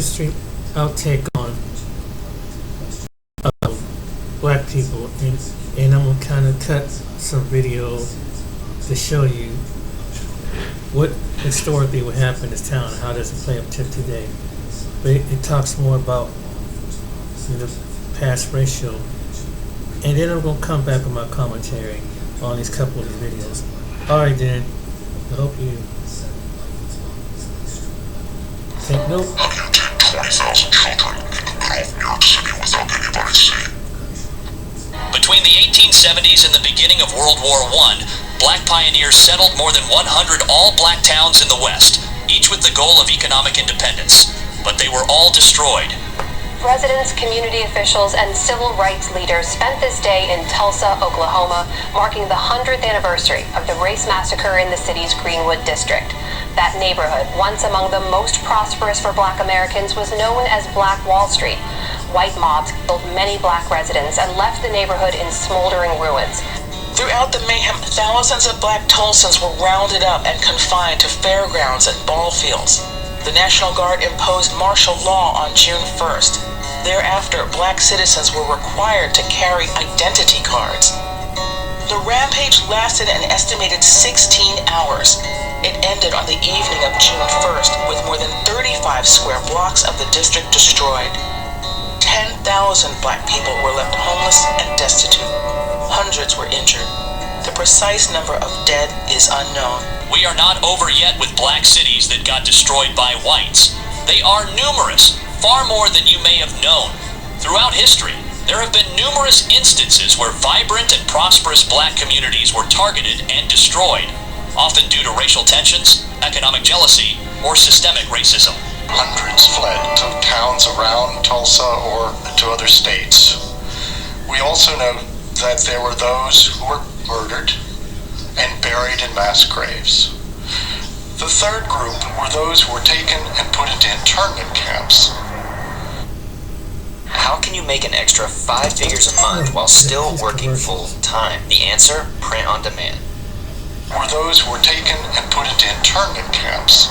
history outtake on black people, and I'm gonna kind of cut some video to show you what historically would happen in this town, how does it play up to today. But it talks more about past ratio, and then I'm gonna come back with my commentary on these couple of these videos. All right, then. I hope you take note. How do you take 20,000 children in the middle of New York City without anybody seeing? Between the 1870s and the beginning of World War I, black pioneers settled more than 100 all-black towns in the West, each with the goal of economic independence. But they were all destroyed. Residents, community officials, and civil rights leaders spent this day in Tulsa, Oklahoma, marking the 100th anniversary of the race massacre in the city's Greenwood district. That neighborhood, once among the most prosperous for black Americans, was known as Black Wall Street. White mobs killed many black residents and left the neighborhood in smoldering ruins. Throughout the mayhem, thousands of black Tulsans were rounded up and confined to fairgrounds and ball fields. The National Guard imposed martial law on June 1st. Thereafter, black citizens were required to carry identity cards. The rampage lasted an estimated 16 hours. It ended on the evening of June 1st with more than 35 square blocks of the district destroyed. 10,000 black people were left homeless and destitute. Hundreds were injured. The precise number of dead is unknown. We are not over yet with black cities that got destroyed by whites. They are numerous, far more than you may have known. Throughout history, there have been numerous instances where vibrant and prosperous black communities were targeted and destroyed, often due to racial tensions, economic jealousy, or systemic racism. Hundreds fled to towns around Tulsa or to other states. We also know that there were those who were murdered and buried in mass graves. The third group were those who were taken and put into internment camps. How can you make an extra 5 figures a month while still working full time? The answer, print on demand. Were those who were taken and put into internment camps.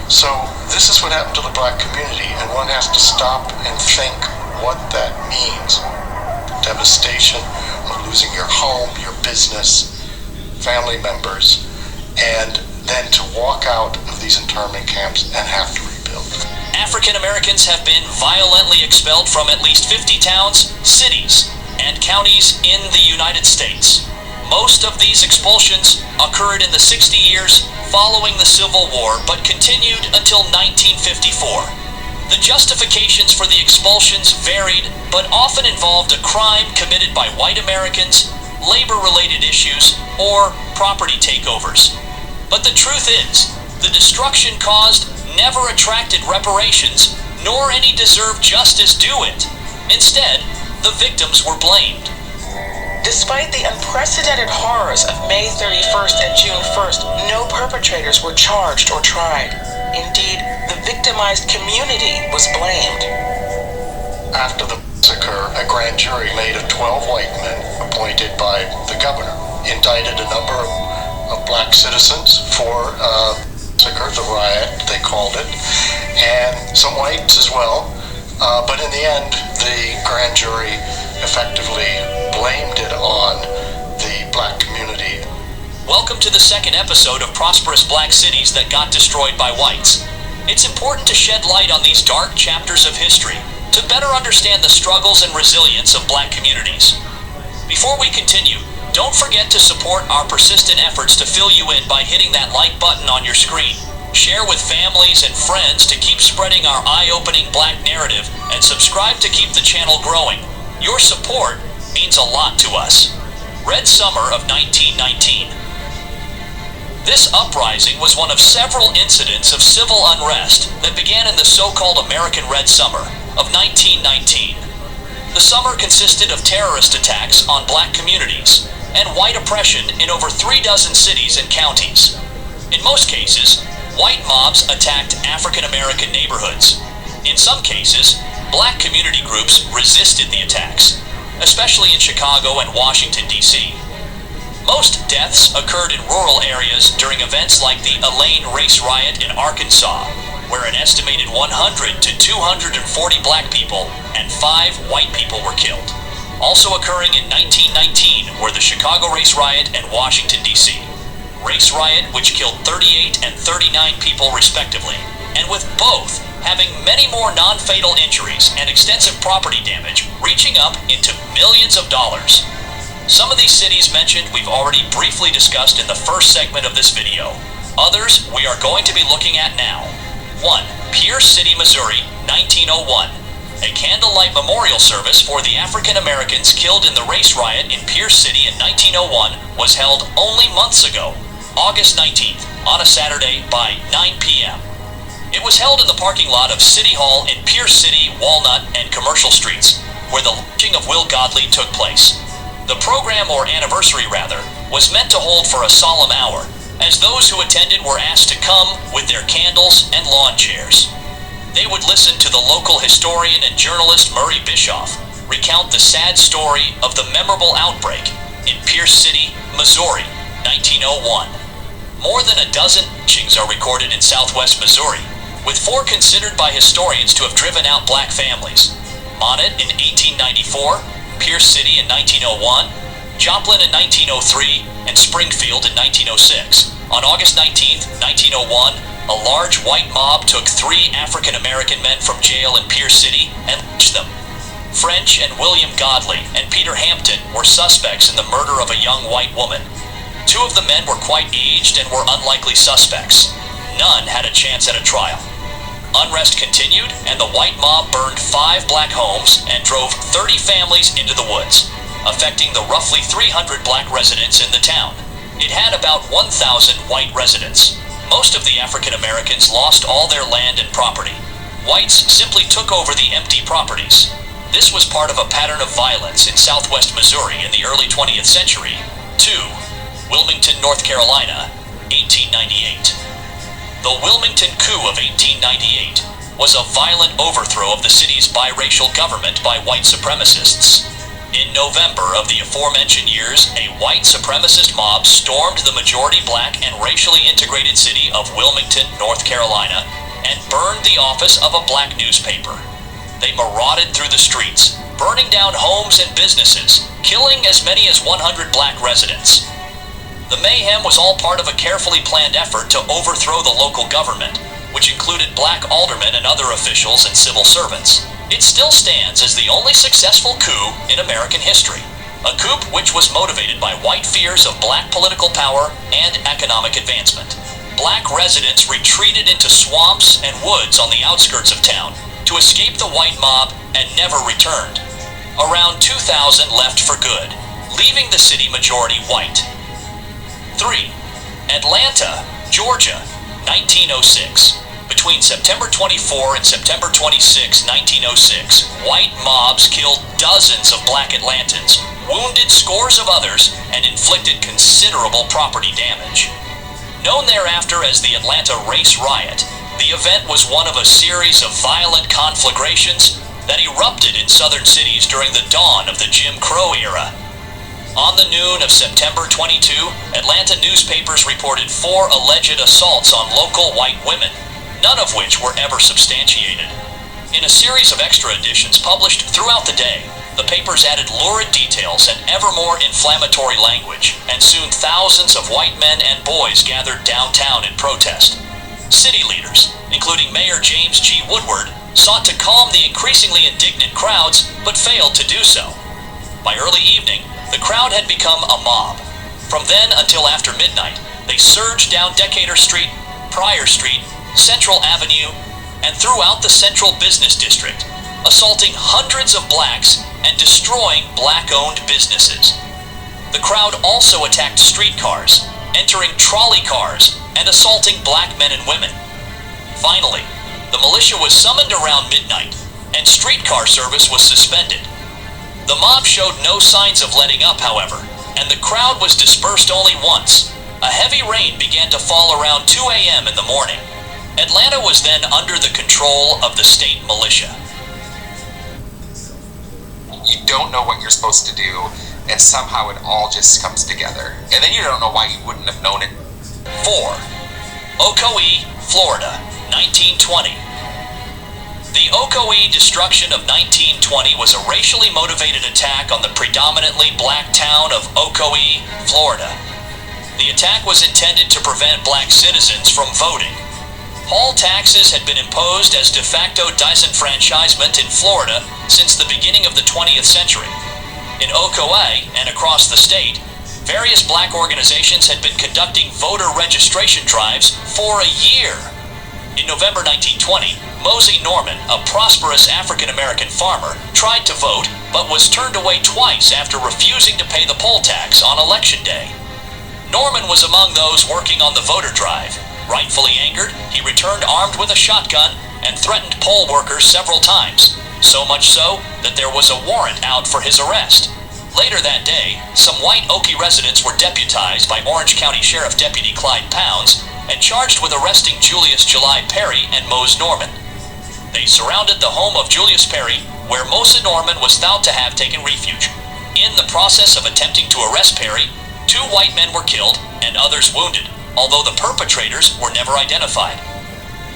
So this is what happened to the black community, and one has to stop and think what that means. Devastation of losing your home, your business, family members, and then to walk out of these internment camps and have to rebuild. African Americans have been violently expelled from at least 50 towns, cities, and counties in the United States. Most of these expulsions occurred in the 60 years following the Civil War, but continued until 1954. The justifications for the expulsions varied, but often involved a crime committed by white Americans, labor-related issues, or property takeovers. But the truth is, the destruction caused never attracted reparations, nor any deserved justice due it. Instead, the victims were blamed. Despite the unprecedented horrors of May 31st and June 1st, no perpetrators were charged or tried. Indeed, the victimized community was blamed. After the massacre, a grand jury made of 12 white men appointed by the governor indicted a number of black citizens for the riot, they called it, and some whites as well. But in the end, the grand jury effectively blamed it on the black community. Welcome to the second episode of Prosperous Black Cities That Got Destroyed by Whites. It's important to shed light on these dark chapters of history to better understand the struggles and resilience of black communities. Before we continue, don't forget to support our persistent efforts to fill you in by hitting that like button on your screen. Share with families and friends to keep spreading our eye-opening black narrative, and subscribe to keep the channel growing. Your support means a lot to us. Red Summer of 1919. This uprising was one of several incidents of civil unrest that began in the so-called American Red Summer of 1919. The summer consisted of terrorist attacks on black communities and white oppression in over 36 cities and counties. In most cases, white mobs attacked African American neighborhoods. In some cases, black community groups resisted the attacks, especially in Chicago and Washington, D.C. Most deaths occurred in rural areas during events like the Elaine race riot in Arkansas, where an estimated 100 to 240 black people and 5 white people were killed. Also occurring in 1919 were the Chicago Race Riot and Washington, D.C. Race Riot, which killed 38 and 39 people respectively, and with both having many more non-fatal injuries and extensive property damage, reaching up into millions of dollars. Some of these cities mentioned we've already briefly discussed in the first segment of this video. Others we are going to be looking at now. 1. Pierce City, Missouri, 1901. A candlelight memorial service for the African Americans killed in the race riot in Pierce City in 1901 was held only months ago, August 19th, on a Saturday by 9 p.m. It was held in the parking lot of City Hall in Pierce City, Walnut, and Commercial Streets, where the lynching of Will Godley took place. The program, or anniversary rather, was meant to hold for a solemn hour, as those who attended were asked to come with their candles and lawn chairs. They would listen to the local historian and journalist Murray Bischoff recount the sad story of the memorable outbreak in Pierce City, Missouri, 1901. More than a dozen lynchings are recorded in southwest Missouri, with 4 considered by historians to have driven out black families. Monet in 1894, Pierce City in 1901, Joplin in 1903, and Springfield in 1906. On August 19, 1901, a large white mob took 3 African American men from jail in Pierce City and lynched them. French and William Godley and Peter Hampton were suspects in the murder of a young white woman. 2 of the men were quite aged and were unlikely suspects. None had a chance at a trial. Unrest continued, and the white mob burned 5 black homes and drove 30 families into the woods, affecting the roughly 300 black residents in the town. It had about 1,000 white residents. Most of the African Americans lost all their land and property. Whites simply took over the empty properties. This was part of a pattern of violence in southwest Missouri in the early 20th century. 2. Wilmington, North Carolina, 1898. The Wilmington coup of 1898 was a violent overthrow of the city's biracial government by white supremacists. In November of the aforementioned years, a white supremacist mob stormed the majority black and racially integrated city of Wilmington, North Carolina, and burned the office of a black newspaper. They marauded through the streets, burning down homes and businesses, killing as many as 100 black residents. The mayhem was all part of a carefully planned effort to overthrow the local government, which included black aldermen and other officials and civil servants. It still stands as the only successful coup in American history, a coup which was motivated by white fears of black political power and economic advancement. Black residents retreated into swamps and woods on the outskirts of town to escape the white mob and never returned. Around 2,000 left for good, leaving the city majority white. 3. Atlanta, Georgia, 1906. Between September 24 and September 26, 1906, white mobs killed dozens of black Atlantans, wounded scores of others, and inflicted considerable property damage. Known thereafter as the Atlanta Race Riot, the event was one of a series of violent conflagrations that erupted in southern cities during the dawn of the Jim Crow era. On the noon of September 22, Atlanta newspapers reported 4 alleged assaults on local white women, none of which were ever substantiated. In a series of extra editions published throughout the day, the papers added lurid details and ever more inflammatory language, and soon thousands of white men and boys gathered downtown in protest. City leaders, including Mayor James G. Woodward, sought to calm the increasingly indignant crowds, but failed to do so. By early evening, the crowd had become a mob. From then until after midnight, they surged down Decatur Street, Pryor Street, Central Avenue, and throughout the Central Business District, assaulting hundreds of blacks and destroying black-owned businesses. The crowd also attacked streetcars, entering trolley cars, and assaulting black men and women. Finally, the militia was summoned around midnight, and streetcar service was suspended. The mob showed no signs of letting up, however, and the crowd was dispersed only once. A heavy rain began to fall around 2 a.m. in the morning. Atlanta was then under the control of the state militia. You don't know what you're supposed to do, and somehow it all just comes together. And then you don't know why you wouldn't have known it. 4. Ocoee, Florida, 1920. The Ocoee destruction of 1920 was a racially motivated attack on the predominantly black town of Ocoee, Florida. The attack was intended to prevent black citizens from voting. Poll taxes had been imposed as de facto disenfranchisement in Florida since the beginning of the 20th century. In Ocoee and across the state, various black organizations had been conducting voter registration drives for a year. In November 1920, Mosey Norman, a prosperous African-American farmer, tried to vote but was turned away twice after refusing to pay the poll tax on Election Day. Norman was among those working on the voter drive. Rightfully angered, he returned armed with a shotgun and threatened poll workers several times, so much so that there was a warrant out for his arrest. Later that day, some white Okie residents were deputized by Orange County Sheriff Deputy Clyde Pounds and charged with arresting Julius July Perry and Mose Norman. They surrounded the home of Julius Perry, where Mose Norman was thought to have taken refuge. In the process of attempting to arrest Perry, 2 white men were killed and others wounded, although the perpetrators were never identified.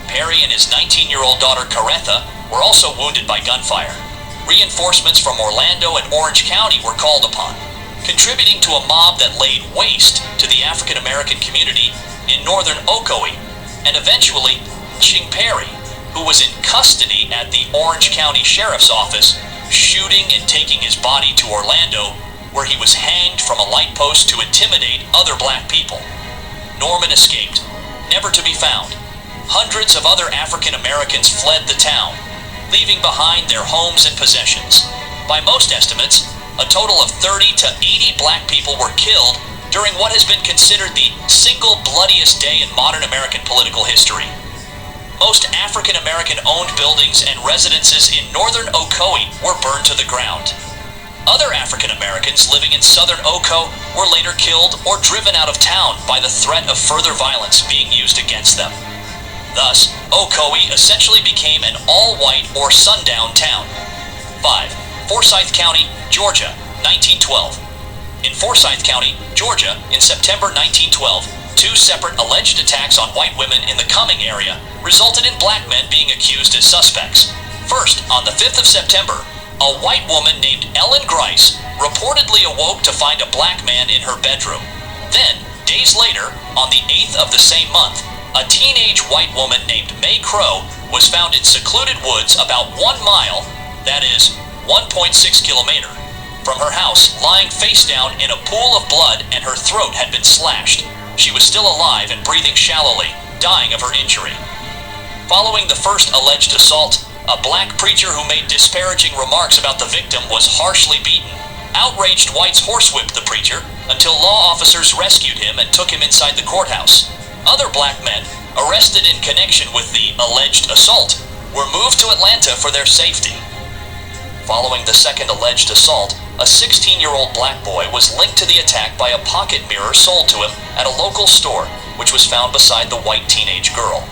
Perry and his 19-year-old daughter Caretha were also wounded by gunfire. Reinforcements from Orlando and Orange County were called upon, contributing to a mob that laid waste to the African-American community in northern Ocoee, and eventually lynching Perry, who was in custody at the Orange County Sheriff's Office, shooting and taking his body to Orlando, where he was hanged from a light post to intimidate other black people. Norman escaped, never to be found. Hundreds of other African Americans fled the town, leaving behind their homes and possessions. By most estimates, a total of 30 to 80 black people were killed during what has been considered the single bloodiest day in modern American political history. Most African American owned buildings and residences in northern Ocoee were burned to the ground. Other African Americans living in southern Oco were later killed or driven out of town by the threat of further violence being used against them. Thus, Ocoee essentially became an all-white or sundown town. 5. Forsyth County, Georgia, 1912. In Forsyth County, Georgia, in September 1912, 2 separate alleged attacks on white women in the Cumming area resulted in black men being accused as suspects. First, on the 5th of September, a white woman named Ellen Grice reportedly awoke to find a black man in her bedroom. Then, days later, on the 8th of the same month, a teenage white woman named May Crow was found in secluded woods about 1 mile, that is, 1.6 kilometer, from her house, lying face down in a pool of blood, and her throat had been slashed. She was still alive and breathing shallowly, dying of her injury. Following the first alleged assault, a black preacher who made disparaging remarks about the victim was harshly beaten. Outraged whites horsewhipped the preacher until law officers rescued him and took him inside the courthouse. Other black men, arrested in connection with the alleged assault, were moved to Atlanta for their safety. Following the second alleged assault, a 16-year-old black boy was linked to the attack by a pocket mirror sold to him at a local store, which was found beside the white teenage girl.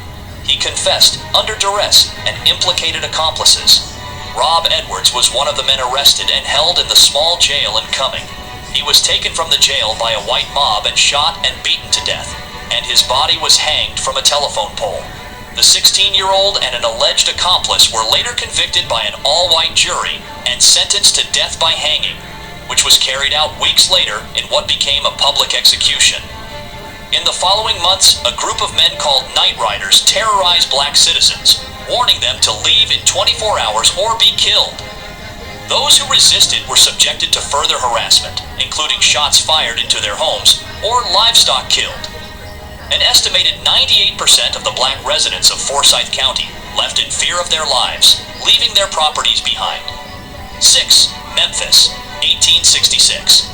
He confessed under duress and implicated accomplices. Rob Edwards was one of the men arrested and held in the small jail in Cumming. He was taken from the jail by a white mob and shot and beaten to death, and his body was hanged from a telephone pole. The 16-year-old and an alleged accomplice were later convicted by an all-white jury and sentenced to death by hanging, which was carried out weeks later in what became a public execution. In the following months, a group of men called Night Riders terrorized black citizens, warning them to leave in 24 hours or be killed. Those who resisted were subjected to further harassment, including shots fired into their homes or livestock killed. An estimated 98% of the black residents of Forsyth County left in fear of their lives, leaving their properties behind. 6. Memphis, 1866.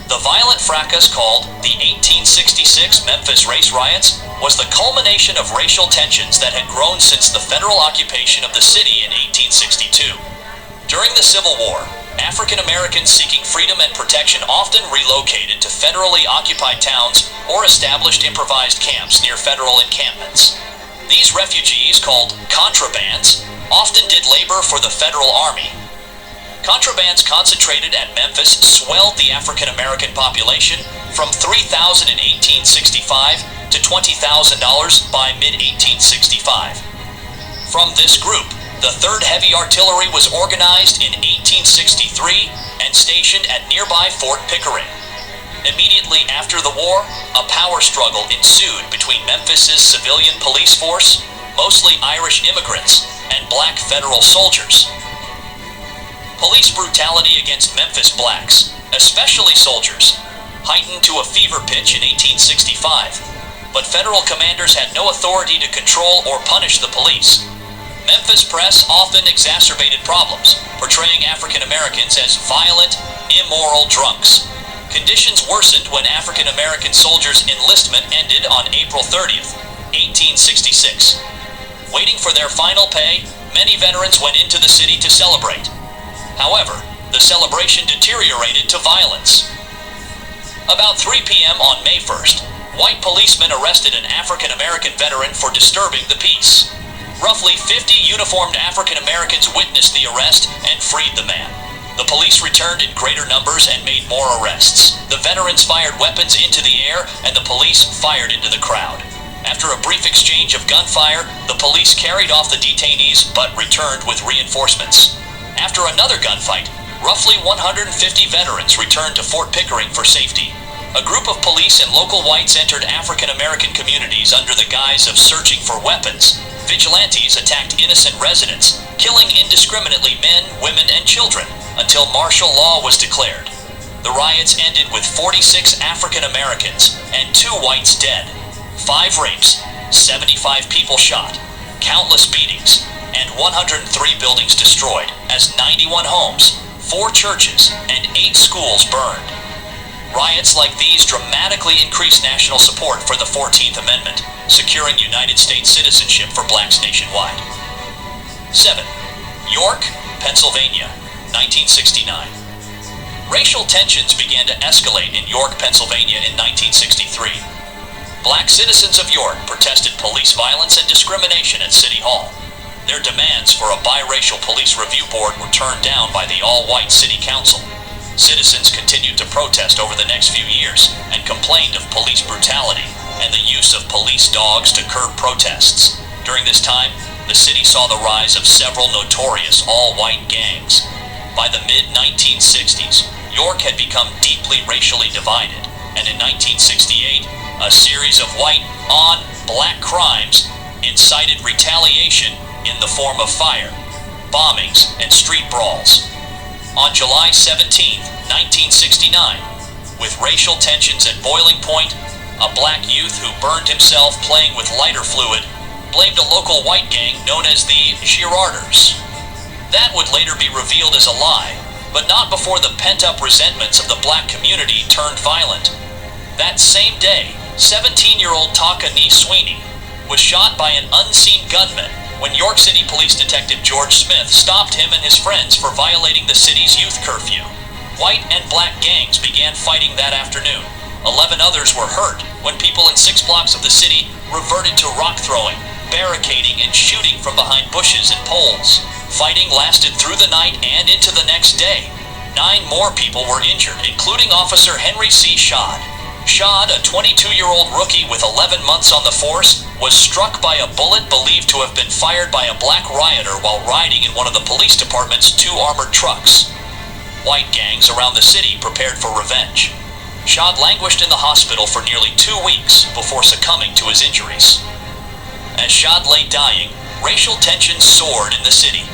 The violent fracas called the 1866 Memphis Race Riots was the culmination of racial tensions that had grown since the federal occupation of the city in 1862. During the Civil War, African Americans seeking freedom and protection often relocated to federally occupied towns or established improvised camps near federal encampments. These refugees, called contrabands, often did labor for the federal army. Contrabands concentrated at Memphis swelled the African American population from 3,000 in 1865 to $20,000 by mid-1865. from this group. The 3rd Heavy Artillery was organized in 1863 and stationed at nearby Fort Pickering. Immediately after the war, a power struggle ensued between Memphis's civilian police force, mostly Irish immigrants, and black federal soldiers. Police brutality against Memphis blacks, especially soldiers, heightened to a fever pitch in 1865, but federal commanders had no authority to control or punish the police. Memphis press often exacerbated problems, portraying African Americans as violent, immoral drunks. Conditions worsened when African American soldiers' enlistment ended on April 30th, 1866. Waiting for their final pay, many veterans went into the city to celebrate. However, the celebration deteriorated to violence. About 3 p.m. on May 1st, white policemen arrested an African American veteran for disturbing the peace. Roughly 50 uniformed African Americans witnessed the arrest and freed the man. The police returned in greater numbers and made more arrests. The veterans fired weapons into the air, and the police fired into the crowd. After a brief exchange of gunfire, the police carried off the detainees but returned with reinforcements. After another gunfight, roughly 150 veterans returned to Fort Pickering for safety. A group of police and local whites entered African American communities under the guise of searching for weapons. Vigilantes attacked innocent residents, killing indiscriminately men, women, and children, until martial law was declared. The riots ended with 46 African Americans and 2 whites dead, 5 rapes, 75 people shot, countless beatings, and 103 buildings destroyed, as 91 homes, 4 churches, and 8 schools burned. Riots like these dramatically increased national support for the 14th Amendment, securing United States citizenship for blacks nationwide. 7. York, Pennsylvania, 1969. Racial tensions began to escalate in York, Pennsylvania in 1963. Black citizens of York protested police violence and discrimination at City Hall. Their demands for a biracial police review board were turned down by the all-white city council. Citizens continued to protest over the next few years and complained of police brutality and the use of police dogs to curb protests. During this time, the city saw the rise of several notorious all-white gangs. By the mid-1960s, York had become deeply racially divided, and in 1968, a series of white-on-black crimes incited retaliation in the form of fire, bombings, and street brawls. On July 17, 1969, with racial tensions at boiling point, a black youth who burned himself playing with lighter fluid blamed a local white gang known as the Girarders. That would later be revealed as a lie, but not before the pent-up resentments of the black community turned violent. That same day, 17-year-old Taka Nee Sweeney was shot by an unseen gunman when York City Police Detective George Smith stopped him and his friends for violating the city's youth curfew. White and black gangs began fighting that afternoon. 11 others were hurt when people in 6 blocks of the city reverted to rock throwing, barricading, and shooting from behind bushes and poles. Fighting lasted through the night and into the next day. 9 more people were injured, including Officer Henry C. Schad. Schad, a 22-year-old rookie with 11 months on the force, was struck by a bullet believed to have been fired by a black rioter while riding in one of the police department's 2 armored trucks. White gangs around the city prepared for revenge. Schad languished in the hospital for nearly 2 weeks before succumbing to his injuries. As Schad lay dying, racial tensions soared in the city.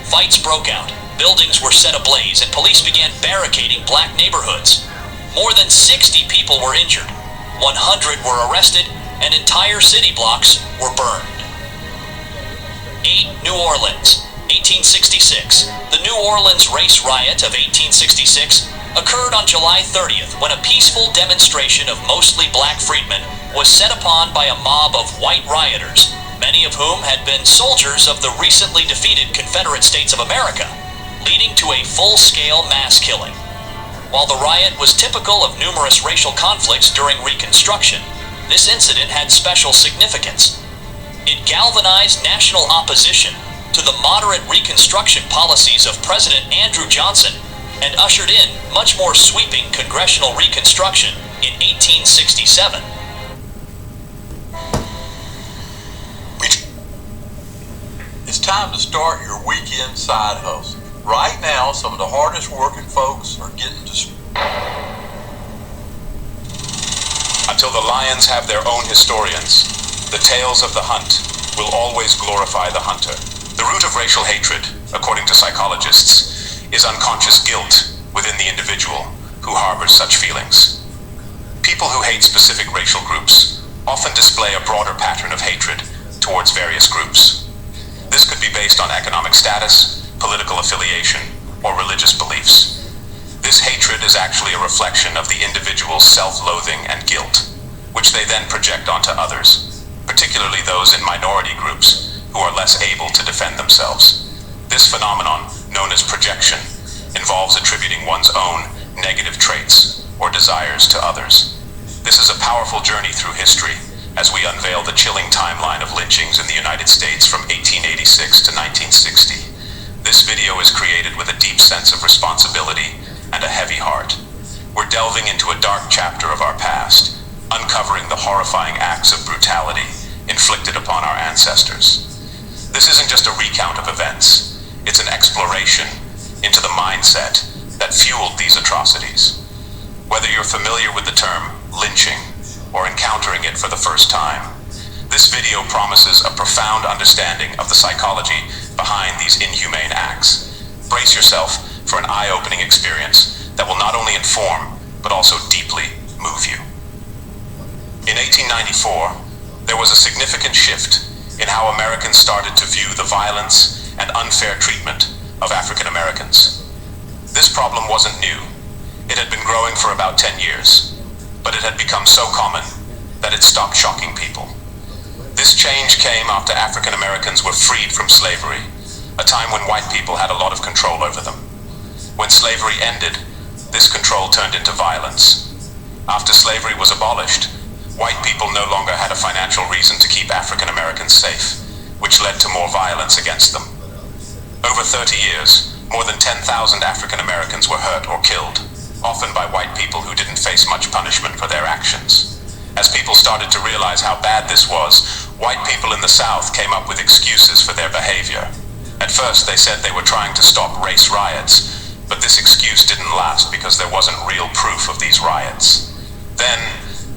Fights broke out, buildings were set ablaze, and police began barricading black neighborhoods. More than 60 people were injured, 100 were arrested, and entire city blocks were burned. 8. New Orleans, 1866. The New Orleans race riot of 1866 occurred on July 30th when a peaceful demonstration of mostly black freedmen was set upon by a mob of white rioters, many of whom had been soldiers of the recently defeated Confederate States of America, leading to a full-scale mass killing. While the riot was typical of numerous racial conflicts during Reconstruction, this incident had special significance. It galvanized national opposition to the moderate Reconstruction policies of President Andrew Johnson and ushered in much more sweeping congressional Reconstruction in 1867. time to start your weekend side hustle. Right now, some of the hardest working folks are getting destroyed. Until the lions have their own historians, the tales of the hunt will always glorify the hunter. The root of racial hatred, according to psychologists, is unconscious guilt within the individual who harbors such feelings. People who hate specific racial groups often display a broader pattern of hatred towards various groups. This could be based on economic status, political affiliation, or religious beliefs. This hatred is actually a reflection of the individual's self-loathing and guilt, which they then project onto others, particularly those in minority groups who are less able to defend themselves. This phenomenon, known as projection, involves attributing one's own negative traits or desires to others. This is a powerful journey through history as we unveil the chilling timeline of lynchings in the United States from 1886 to 1960. This video is created with a deep sense of responsibility and a heavy heart. We're delving into a dark chapter of our past, uncovering the horrifying acts of brutality inflicted upon our ancestors. This isn't just a recount of events, it's an exploration into the mindset that fueled these atrocities. Whether you're familiar with the term lynching or encountering it for the first time, this video promises a profound understanding of the psychology behind these inhumane acts. Brace yourself for an eye-opening experience that will not only inform, but also deeply move you. In 1894, there was a significant shift in how Americans started to view the violence and unfair treatment of African Americans. This problem wasn't new. It had been growing for about 10 years, but it had become so common that it stopped shocking people. This change came after African Americans were freed from slavery, a time when white people had a lot of control over them. When slavery ended, this control turned into violence. After slavery was abolished, white people no longer had a financial reason to keep African Americans safe, which led to more violence against them. Over 30 years, more than 10,000 African Americans were hurt or killed, often by white people who didn't face much punishment for their actions. As people started to realize how bad this was, white people in the South came up with excuses for their behavior. At first, they said they were trying to stop race riots, but this excuse didn't last because there wasn't real proof of these riots. Then,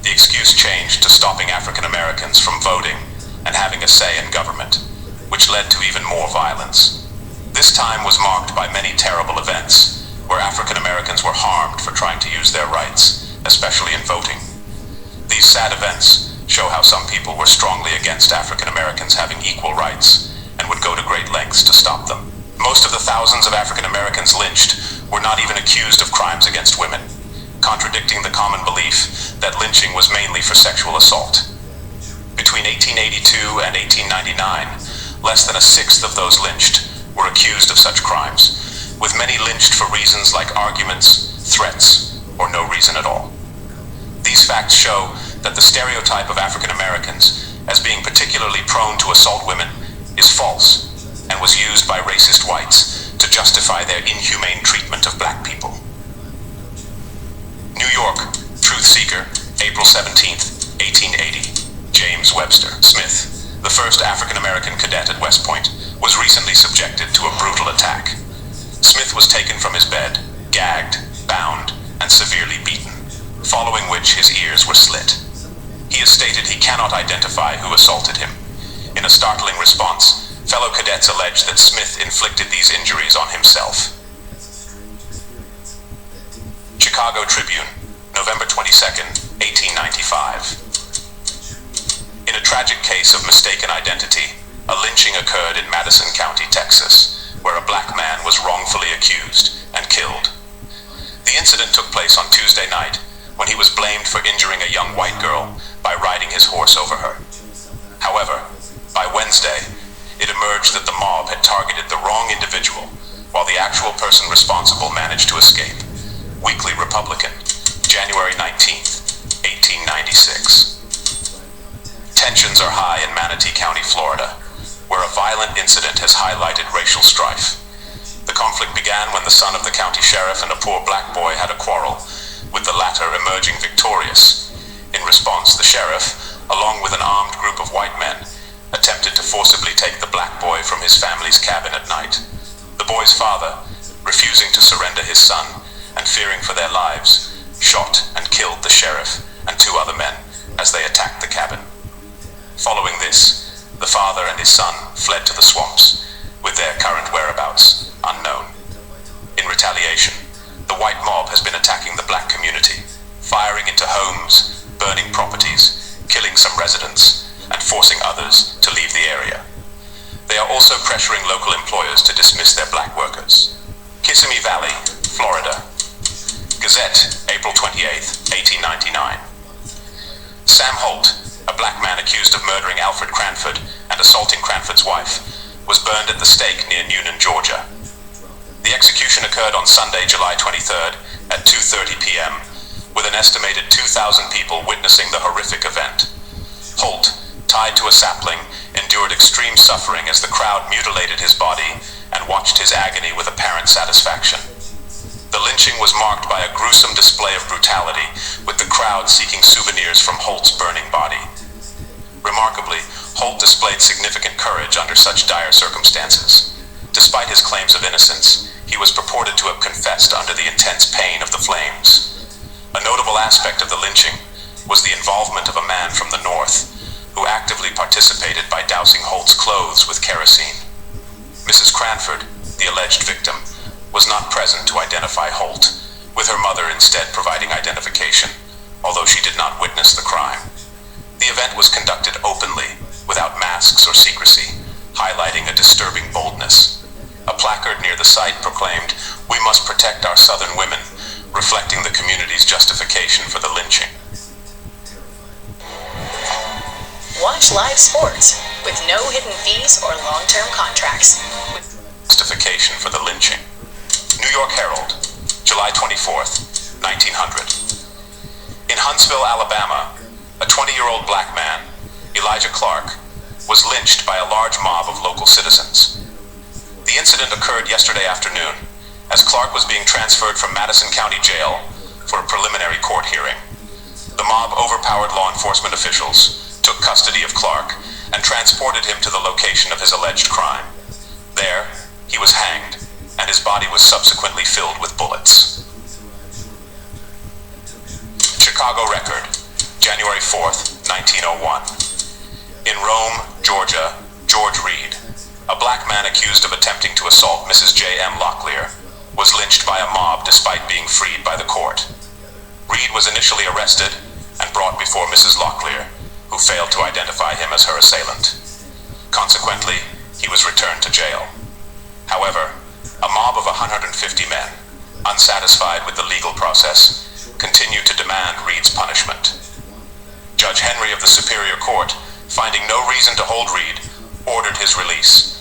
the excuse changed to stopping African Americans from voting and having a say in government, which led to even more violence. This time was marked by many terrible events, where African Americans were harmed for trying to use their rights, especially in voting. These sad events show how some people were strongly against African Americans having equal rights and would go to great lengths to stop them. Most of the thousands of African Americans lynched were not even accused of crimes against women, contradicting the common belief that lynching was mainly for sexual assault. Between 1882 and 1899, less than a sixth of those lynched were accused of such crimes, with many lynched for reasons like arguments, threats, or no reason at all. These facts show that the stereotype of African Americans as being particularly prone to assault women is false and was used by racist whites to justify their inhumane treatment of black people. New York, Truth Seeker, April 17th, 1880. James Webster Smith, the first African American cadet at West Point, was recently subjected to a brutal attack. Smith was taken from his bed, gagged, bound, and severely beaten, following which his ears were slit. He has stated he cannot identify who assaulted him. In a startling response, fellow cadets allege that Smith inflicted these injuries on himself. Chicago Tribune, November 22nd, 1895. In a tragic case of mistaken identity, a lynching occurred in Madison County, Texas, where a black man was wrongfully accused and killed. The incident took place on Tuesday night, when he was blamed for injuring a young white girl by riding his horse over her. However, by Wednesday, it emerged that the mob had targeted the wrong individual, while the actual person responsible managed to escape. Weekly Republican, January 19th, 1896. Tensions are high in Manatee County, Florida, where a violent incident has highlighted racial strife. The conflict began when the son of the county sheriff and a poor black boy had a quarrel, with the latter emerging victorious. In response, the sheriff, along with an armed group of white men, attempted to forcibly take the black boy from his family's cabin at night. The boy's father, refusing to surrender his son and fearing for their lives, shot and killed the sheriff and 2 other men as they attacked the cabin. Following this, the father and his son fled to the swamps, with their current whereabouts unknown. In retaliation, the white mob has been attacking the black community, firing into homes, burning properties, killing some residents, and forcing others to leave the area. They are also pressuring local employers to dismiss their black workers. Kissimmee Valley, Florida. Gazette, April 28, 1899. Sam Holt, a black man accused of murdering Alfred Cranford and assaulting Cranford's wife, was burned at the stake near Newnan, Georgia. The execution occurred on Sunday, July 23rd at 2:30 p.m., with an estimated 2,000 people witnessing the horrific event. Holt, tied to a sapling, endured extreme suffering as the crowd mutilated his body and watched his agony with apparent satisfaction. The lynching was marked by a gruesome display of brutality, with the crowd seeking souvenirs from Holt's burning body. Remarkably, Holt displayed significant courage under such dire circumstances. Despite his claims of innocence, he was purported to have confessed under the intense pain of the flames. A notable aspect of the lynching was the involvement of a man from the north, who actively participated by dousing Holt's clothes with kerosene. Mrs. Cranford, the alleged victim, was not present to identify Holt, with her mother instead providing identification, although she did not witness the crime. The event was conducted openly, without masks or secrecy, highlighting a disturbing boldness. A placard near the site proclaimed, "We must protect our Southern women," reflecting the community's justification for the lynching. Watch live sports with no hidden fees or long-term contracts. Justification for the lynching. New York Herald, July 24th, 1900. In Huntsville, Alabama, a 20-year-old black man, Elijah Clark, was lynched by a large mob of local citizens. The incident occurred yesterday afternoon as Clark was being transferred from Madison County Jail for a preliminary court hearing. The mob overpowered law enforcement officials, took custody of Clark, and transported him to the location of his alleged crime. There, he was hanged, and his body was subsequently filled with bullets. Chicago Record, January 4th, 1901. In Rome, Georgia, George Reed, a black man accused of attempting to assault Mrs. J.M. Locklear, was lynched by a mob despite being freed by the court. Reed was initially arrested and brought before Mrs. Locklear, who failed to identify him as her assailant. Consequently, he was returned to jail. However, a mob of 150 men, unsatisfied with the legal process, continued to demand Reed's punishment. Judge Henry of the Superior Court, finding no reason to hold Reed, ordered his release.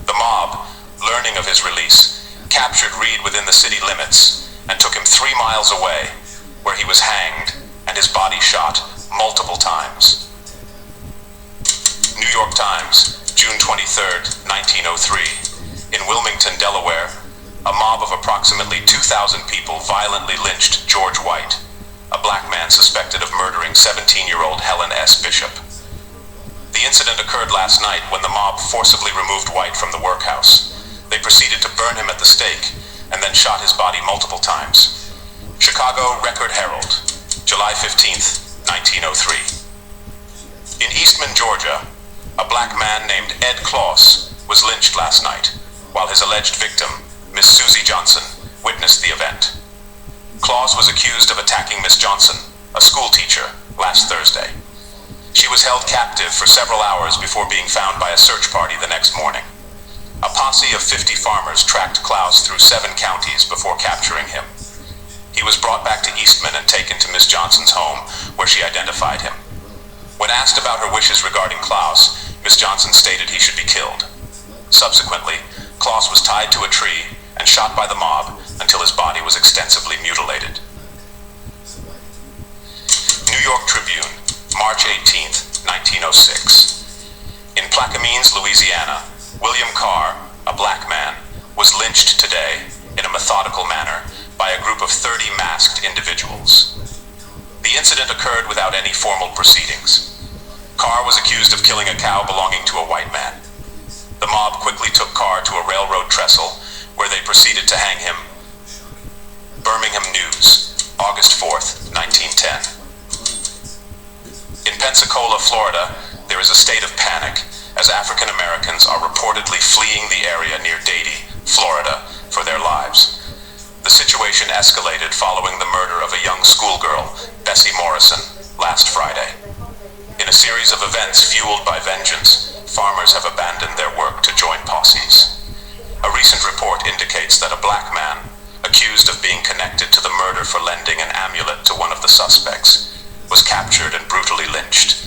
The mob, learning of his release, captured Reed within the city limits and took him 3 miles away, where he was hanged and his body shot multiple times. New York Times, June 23rd, 1903. In Wilmington, Delaware, a mob of approximately 2,000 people violently lynched George White, a black man suspected of murdering 17-year-old Helen S. Bishop. The incident occurred last night when the mob forcibly removed White from the workhouse. They proceeded to burn him at the stake and then shot his body multiple times. Chicago Record Herald, July 15th, 1903. In Eastman, Georgia, a black man named Ed Kloss was lynched last night, while his alleged victim, Miss Susie Johnson, witnessed the event. Kloss was accused of attacking Miss Johnson, a school teacher, last Thursday. She was held captive for several hours before being found by a search party the next morning. A posse of 50 farmers tracked Klaus through 7 counties before capturing him. He was brought back to Eastman and taken to Miss Johnson's home, where she identified him. When asked about her wishes regarding Klaus, Miss Johnson stated he should be killed. Subsequently, Klaus was tied to a tree and shot by the mob until his body was extensively mutilated. New York Tribune, March 18th, 1906. In Plaquemines, Louisiana, William Carr, a black man, was lynched today in a methodical manner by a group of 30 masked individuals. The incident occurred without any formal proceedings. Carr was accused of killing a cow belonging to a white man. The mob quickly took Carr to a railroad trestle, where they proceeded to hang him. Birmingham News, August 4th, 1910. In Pensacola, Florida, there is a state of panic as African Americans are reportedly fleeing the area near Dady, Florida, for their lives. The situation escalated following the murder of a young schoolgirl, Bessie Morrison, last Friday. In a series of events fueled by vengeance, farmers have abandoned their work to join posses. A recent report indicates that a black man, accused of being connected to the murder for lending an amulet to one of the suspects, was captured and brutally lynched.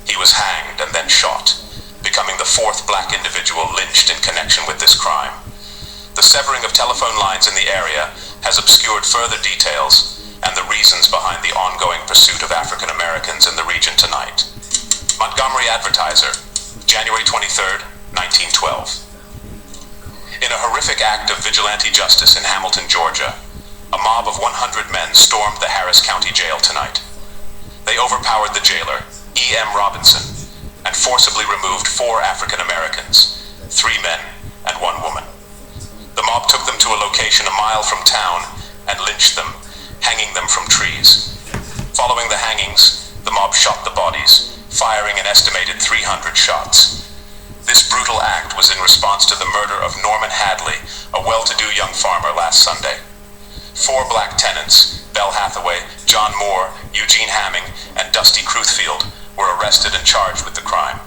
He was hanged and then shot, becoming the fourth black individual lynched in connection with this crime. The severing of telephone lines in the area has obscured further details and the reasons behind the ongoing pursuit of African Americans in the region tonight. Montgomery Advertiser, January 23rd, 1912. In a horrific act of vigilante justice in Hamilton, Georgia, a mob of 100 men stormed the Harris County Jail tonight. They overpowered the jailer, E.M. Robinson, and forcibly removed 4 African Americans, 3 men and 1 woman. The mob took them to a location a mile from town and lynched them, hanging them from trees. Following the hangings, the mob shot the bodies, firing an estimated 300 shots. This brutal act was in response to the murder of Norman Hadley, a well-to-do young farmer, last Sunday. 4 black tenants, Belle Hathaway, John Moore, Eugene Hamming, and Dusty Cruthfield, were arrested and charged with the crime.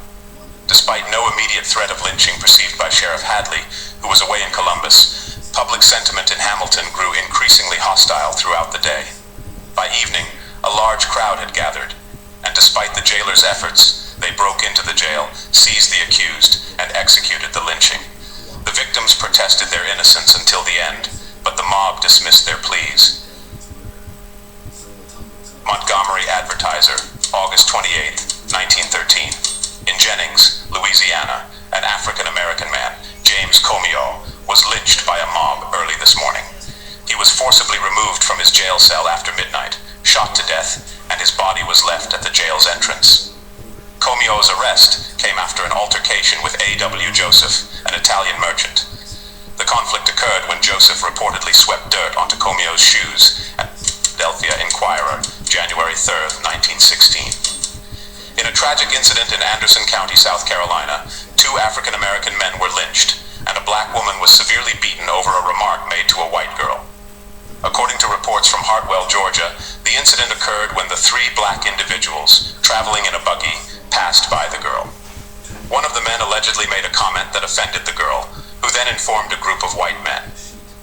Despite no immediate threat of lynching perceived by Sheriff Hadley, who was away in Columbus, public sentiment in Hamilton grew increasingly hostile throughout the day. By evening, a large crowd had gathered, and despite the jailer's efforts, they broke into the jail, seized the accused, and executed the lynching. The victims protested their innocence until the end, but the mob dismissed their pleas. Montgomery Advertiser, August 28, 1913. In Jennings, Louisiana, an African-American man, James Comio, was lynched by a mob early this morning. He was forcibly removed from his jail cell after midnight, shot to death, and his body was left at the jail's entrance. Comio's arrest came after an altercation with A.W. Joseph, an Italian merchant. The conflict occurred when Joseph reportedly swept dirt onto Comio's shoes at Philadelphia Inquirer, January 3rd, 1916. In a tragic incident in Anderson County, South Carolina, 2 African-American men were lynched, and a black woman was severely beaten over a remark made to a white girl. According to reports from Hartwell, Georgia, the incident occurred when the 3 black individuals, traveling in a buggy, passed by the girl. One of the men allegedly made a comment that offended the girl, who then informed a group of white men.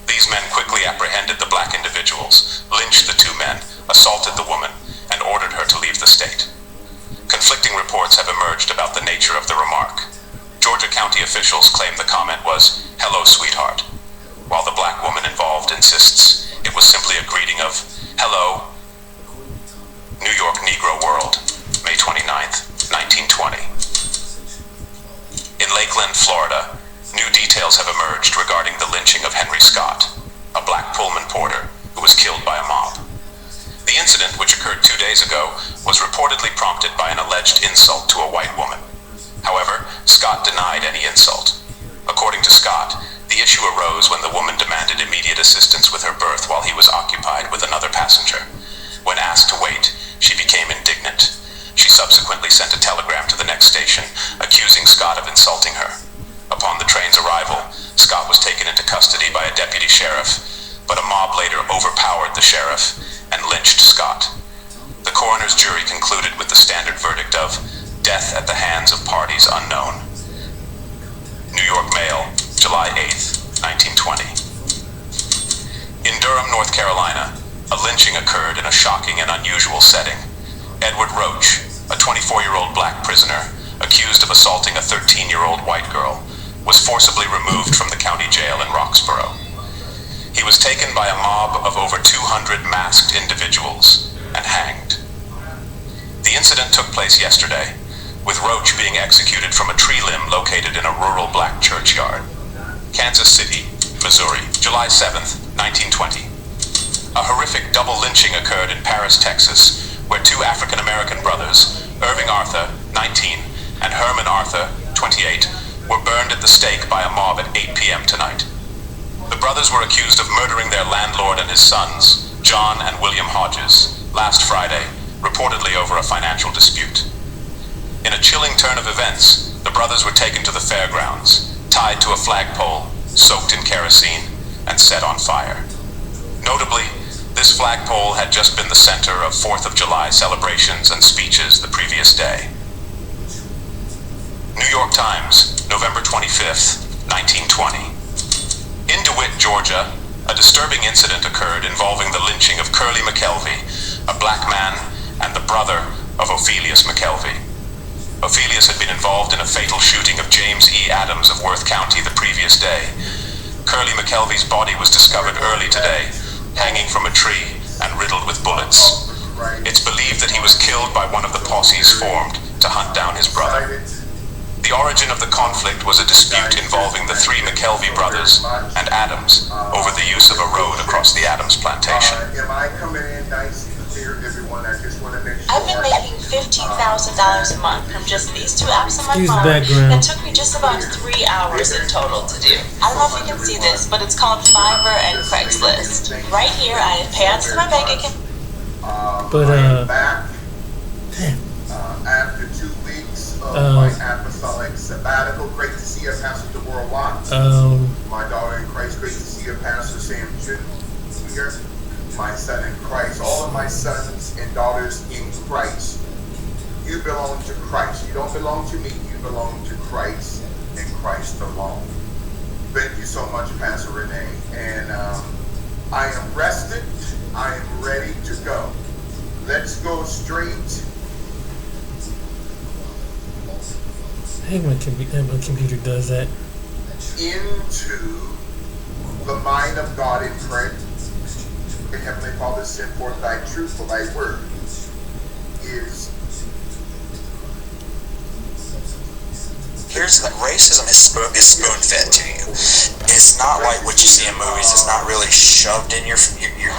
These men quickly apprehended the black individuals, lynched the 2 men, assaulted the woman, and ordered her to leave the state. Conflicting reports have emerged about the nature of the remark. Georgia County officials claim the comment was, "Hello, sweetheart," while the black woman involved insists it was simply a greeting of, "Hello." New York Negro World, May 29th, 1920. In Lakeland, Florida, new details have emerged regarding the lynching of Henry Scott, a black Pullman porter who was killed by a mob. The incident, which occurred 2 days ago, was reportedly prompted by an alleged insult to a white woman. However, Scott denied any insult. According to Scott, the issue arose when the woman demanded immediate assistance with her berth while he was occupied with another passenger. When asked to wait, she became indignant. She subsequently sent a telegram to the next station, accusing Scott of insulting her. Upon the train's arrival, Scott was taken into custody by a deputy sheriff, but a mob later overpowered the sheriff and lynched Scott. The coroner's jury concluded with the standard verdict of death at the hands of parties unknown. New York Mail, July 8th, 1920. In Durham, North Carolina, a lynching occurred in a shocking and unusual setting. Edward Roach, a 24-year-old black prisoner, accused of assaulting a 13-year-old white girl, was forcibly removed from the county jail in Roxborough. He was taken by a mob of over 200 masked individuals and hanged. The incident took place yesterday, with Roach being executed from a tree limb located in a rural black churchyard. Kansas City, Missouri, July 7th, 1920. A horrific double lynching occurred in Paris, Texas, where 2 African-American brothers, Irving Arthur 19, and Herman Arthur, 28, were burned at the stake by a mob at 8 p.m. tonight. The brothers were accused of murdering their landlord and his sons, John and William Hodges, last Friday, reportedly over a financial dispute. In a chilling turn of events, the brothers were taken to the fairgrounds, tied to a flagpole, soaked in kerosene, and set on fire. Notably, this flagpole had just been the center of 4th of July celebrations and speeches the previous day. New York Times, November 25th, 1920. In DeWitt, Georgia, a disturbing incident occurred involving the lynching of Curly McKelvey, a black man and the brother of Ophelius McKelvey. Ophelius had been involved in a fatal shooting of James E. Adams of Worth County the previous day. Curly McKelvey's body was discovered early today, hanging from a tree and riddled with bullets. It's believed that he was killed by one of the posses formed to hunt down his brother. The origin of the conflict was a dispute involving the 3 McKelvey brothers and Adams over the use of a road across the Adams plantation. Am I coming in nice and clear, everyone? I just want to make sure. I've been making $15,000 a month from just these 2 apps on my Excuse the phone. background. It took me just about 3 hours in total to do. I don't know if you can see this, but it's called Fiverr and Craigslist. Right here, I have payouts to my bank account. After 2 weeks of my apostolic sabbatical, great to see you, Pastor Deborah Watts. My daughter in Christ, great to see you, Pastor Sam Jr. My son in Christ, all of my sons and daughters in Christ. You belong to Christ. You don't belong to me. You belong to Christ and Christ alone. Thank you so much, Pastor Renee. And I am rested. I am ready to go. Let's go straight. I hate when my computer does that. Into the mind of God in prayer. Heavenly Father, send forth thy truth, for thy word is. Here's racism is spoon-fed to you. It's not like what you see in movies. It's not really shoved in your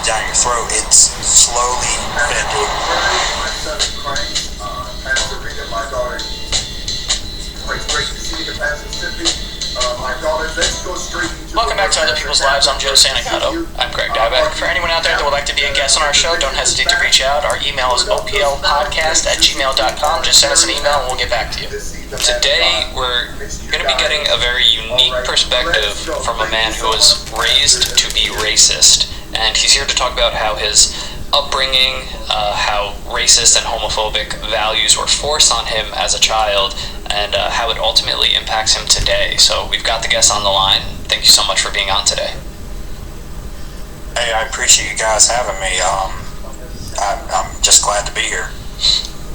down your throat. It's slowly fed to you. My son in Christ, Pastor Rita, my daughter. Great to see you, Pastor Sippy. My daughter, let's go straight into. Welcome back to Other People's Lives. I'm Joe Santagato. I'm Greg Dybeck. For anyone out there that would like to be a guest on our show, don't hesitate to reach out. Our email is oplpodcast@gmail.com. Just send us an email and we'll get back to you. Today, we're going to be getting a very unique perspective from a man who was raised to be racist. And he's here to talk about how his upbringing, how racist and homophobic values were forced on him as a child, and how it ultimately impacts him today. So we've got the guest on the line. Thank you so much for being on today. Hey, I appreciate you guys having me. I'm just glad to be here.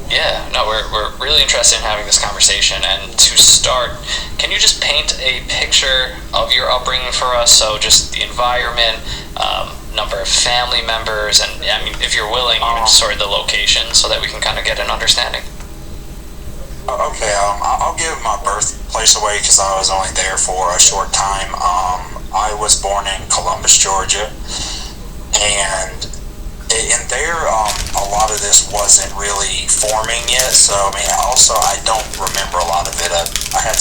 Yeah, no, we're really interested in having this conversation. And to start, can you just paint a picture of your upbringing for us? So just the environment, number of family members, and I mean, if you're willing, even sort of the location, so that we can kind of get an understanding. Okay, I'll give my birthplace away because I was only there for a short time. I was born in Columbus, Georgia, and in there, a lot of this wasn't really forming yet. So I mean, also I don't remember a lot of it. I had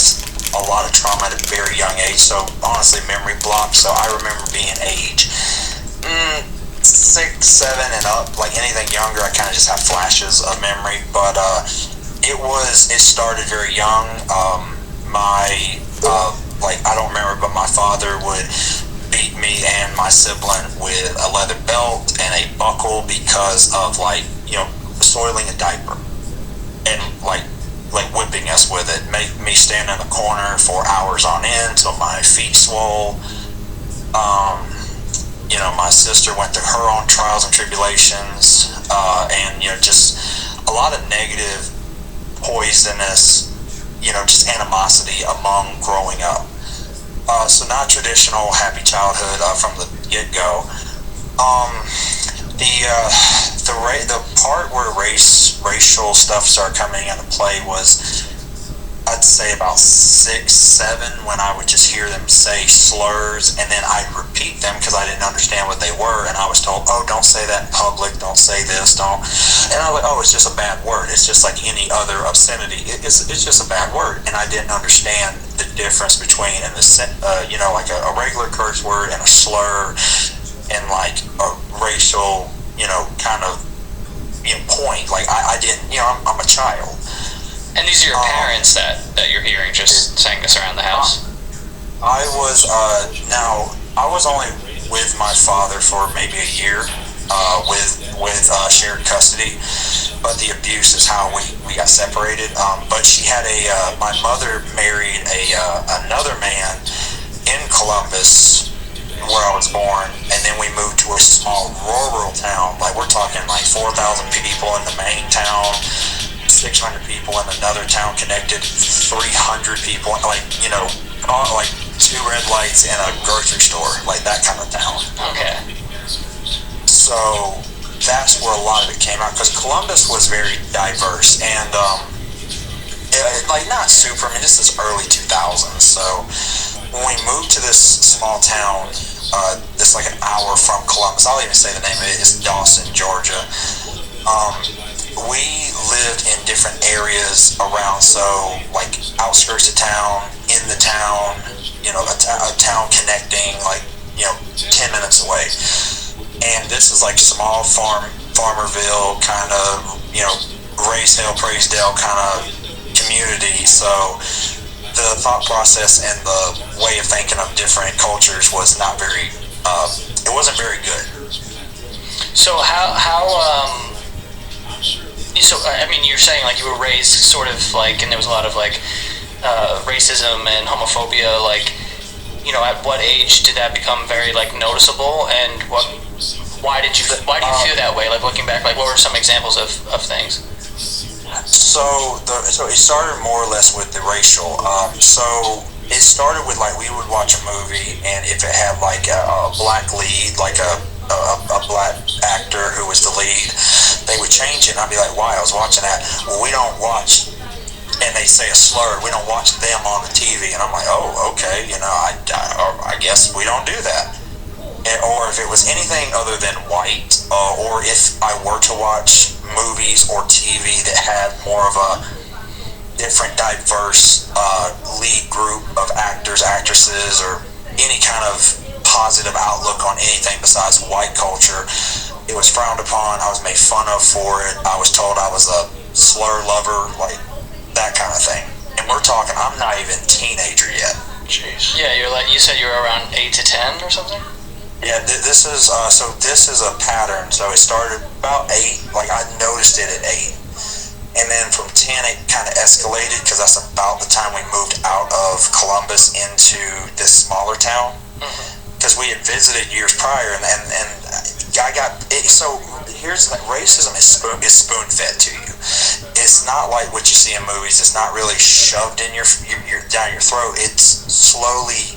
a lot of trauma at a very young age, so honestly, memory block. So I remember being age 6, 7, and up. Like anything younger, I kind of just have flashes of memory, but it started very young. I don't remember, but my father would beat me and my sibling with a leather belt and a buckle because of soiling a diaper and like whipping us with it. Make me stand in the corner for hours on end till my feet swole. My sister went through her own trials and tribulations, and just a lot of negative, poisonous, just animosity among growing up. So not traditional happy childhood from the get-go. The part where racial stuff started coming into play was, I'd say about 6, 7, when I would just hear them say slurs, and then I'd repeat them because I didn't understand what they were, and I was told, oh, don't don't say that in public, don't say this, don't. And I was like, oh, it's just a bad word. It's just like any other obscenity. It's just a bad word. And I didn't understand the difference between, like a regular curse word and a slur and like a racial, kind of point. Like I didn't, I'm a child. And these are your parents that you're hearing just saying this around the house? I was only with my father for maybe a year, with shared custody, but the abuse is how we got separated. But she had my mother married another man in Columbus, where I was born, and then we moved to a small rural town. Like we're talking like 4,000 people in the main town, 600 people in another town connected, 300 people, like 2 red lights and a grocery store, like that kind of town. Okay. So that's where a lot of it came out, because Columbus was very diverse and not super. I mean, this is early 2000s. So when we moved to this small town, this like an hour from Columbus, I'll even say the name of it, is Dawson, Georgia. We lived in different areas around, so like outskirts of town, in the town, a town connecting like 10 minutes away. And this is like small Farmerville kind of, Raysdale, Praisdale kind of community. So the thought process and the way of thinking of different cultures was not very, it wasn't very good. So you're saying like you were raised sort of like, and there was a lot of like racism and homophobia, like, at what age did that become very like noticeable, and why do you feel that way? Like looking back, like what were some examples of things? So it started more or less with the racial. So it started with like we would watch a movie, and if it had like a black lead, like a black actor who was the lead, they would change it, and I'd be like, why? I was watching that. Well, we don't watch, and they say a slur, we don't watch them on the TV. And I'm like, oh, okay, I guess we don't do that. Or if it was anything other than white, or if I were to watch movies or TV that had more of a different, diverse lead group of actors, actresses, or any kind of positive outlook on anything besides white culture, it was frowned upon. I was made fun of for it. I was told I was a slur lover, like that kind of thing. And we're talking, I'm not even a teenager yet. Jeez. Yeah, you said you were around 8 to 10 or something? Yeah, this is a pattern. So it started about 8, like I noticed it at 8. And then from 10 it kind of escalated, because that's about the time we moved out of Columbus into this smaller town. Because we had visited years prior, and I got it. So here's the thing: racism is spoon fed to you. It's not like what you see in movies. It's not really shoved in your down your throat. It's slowly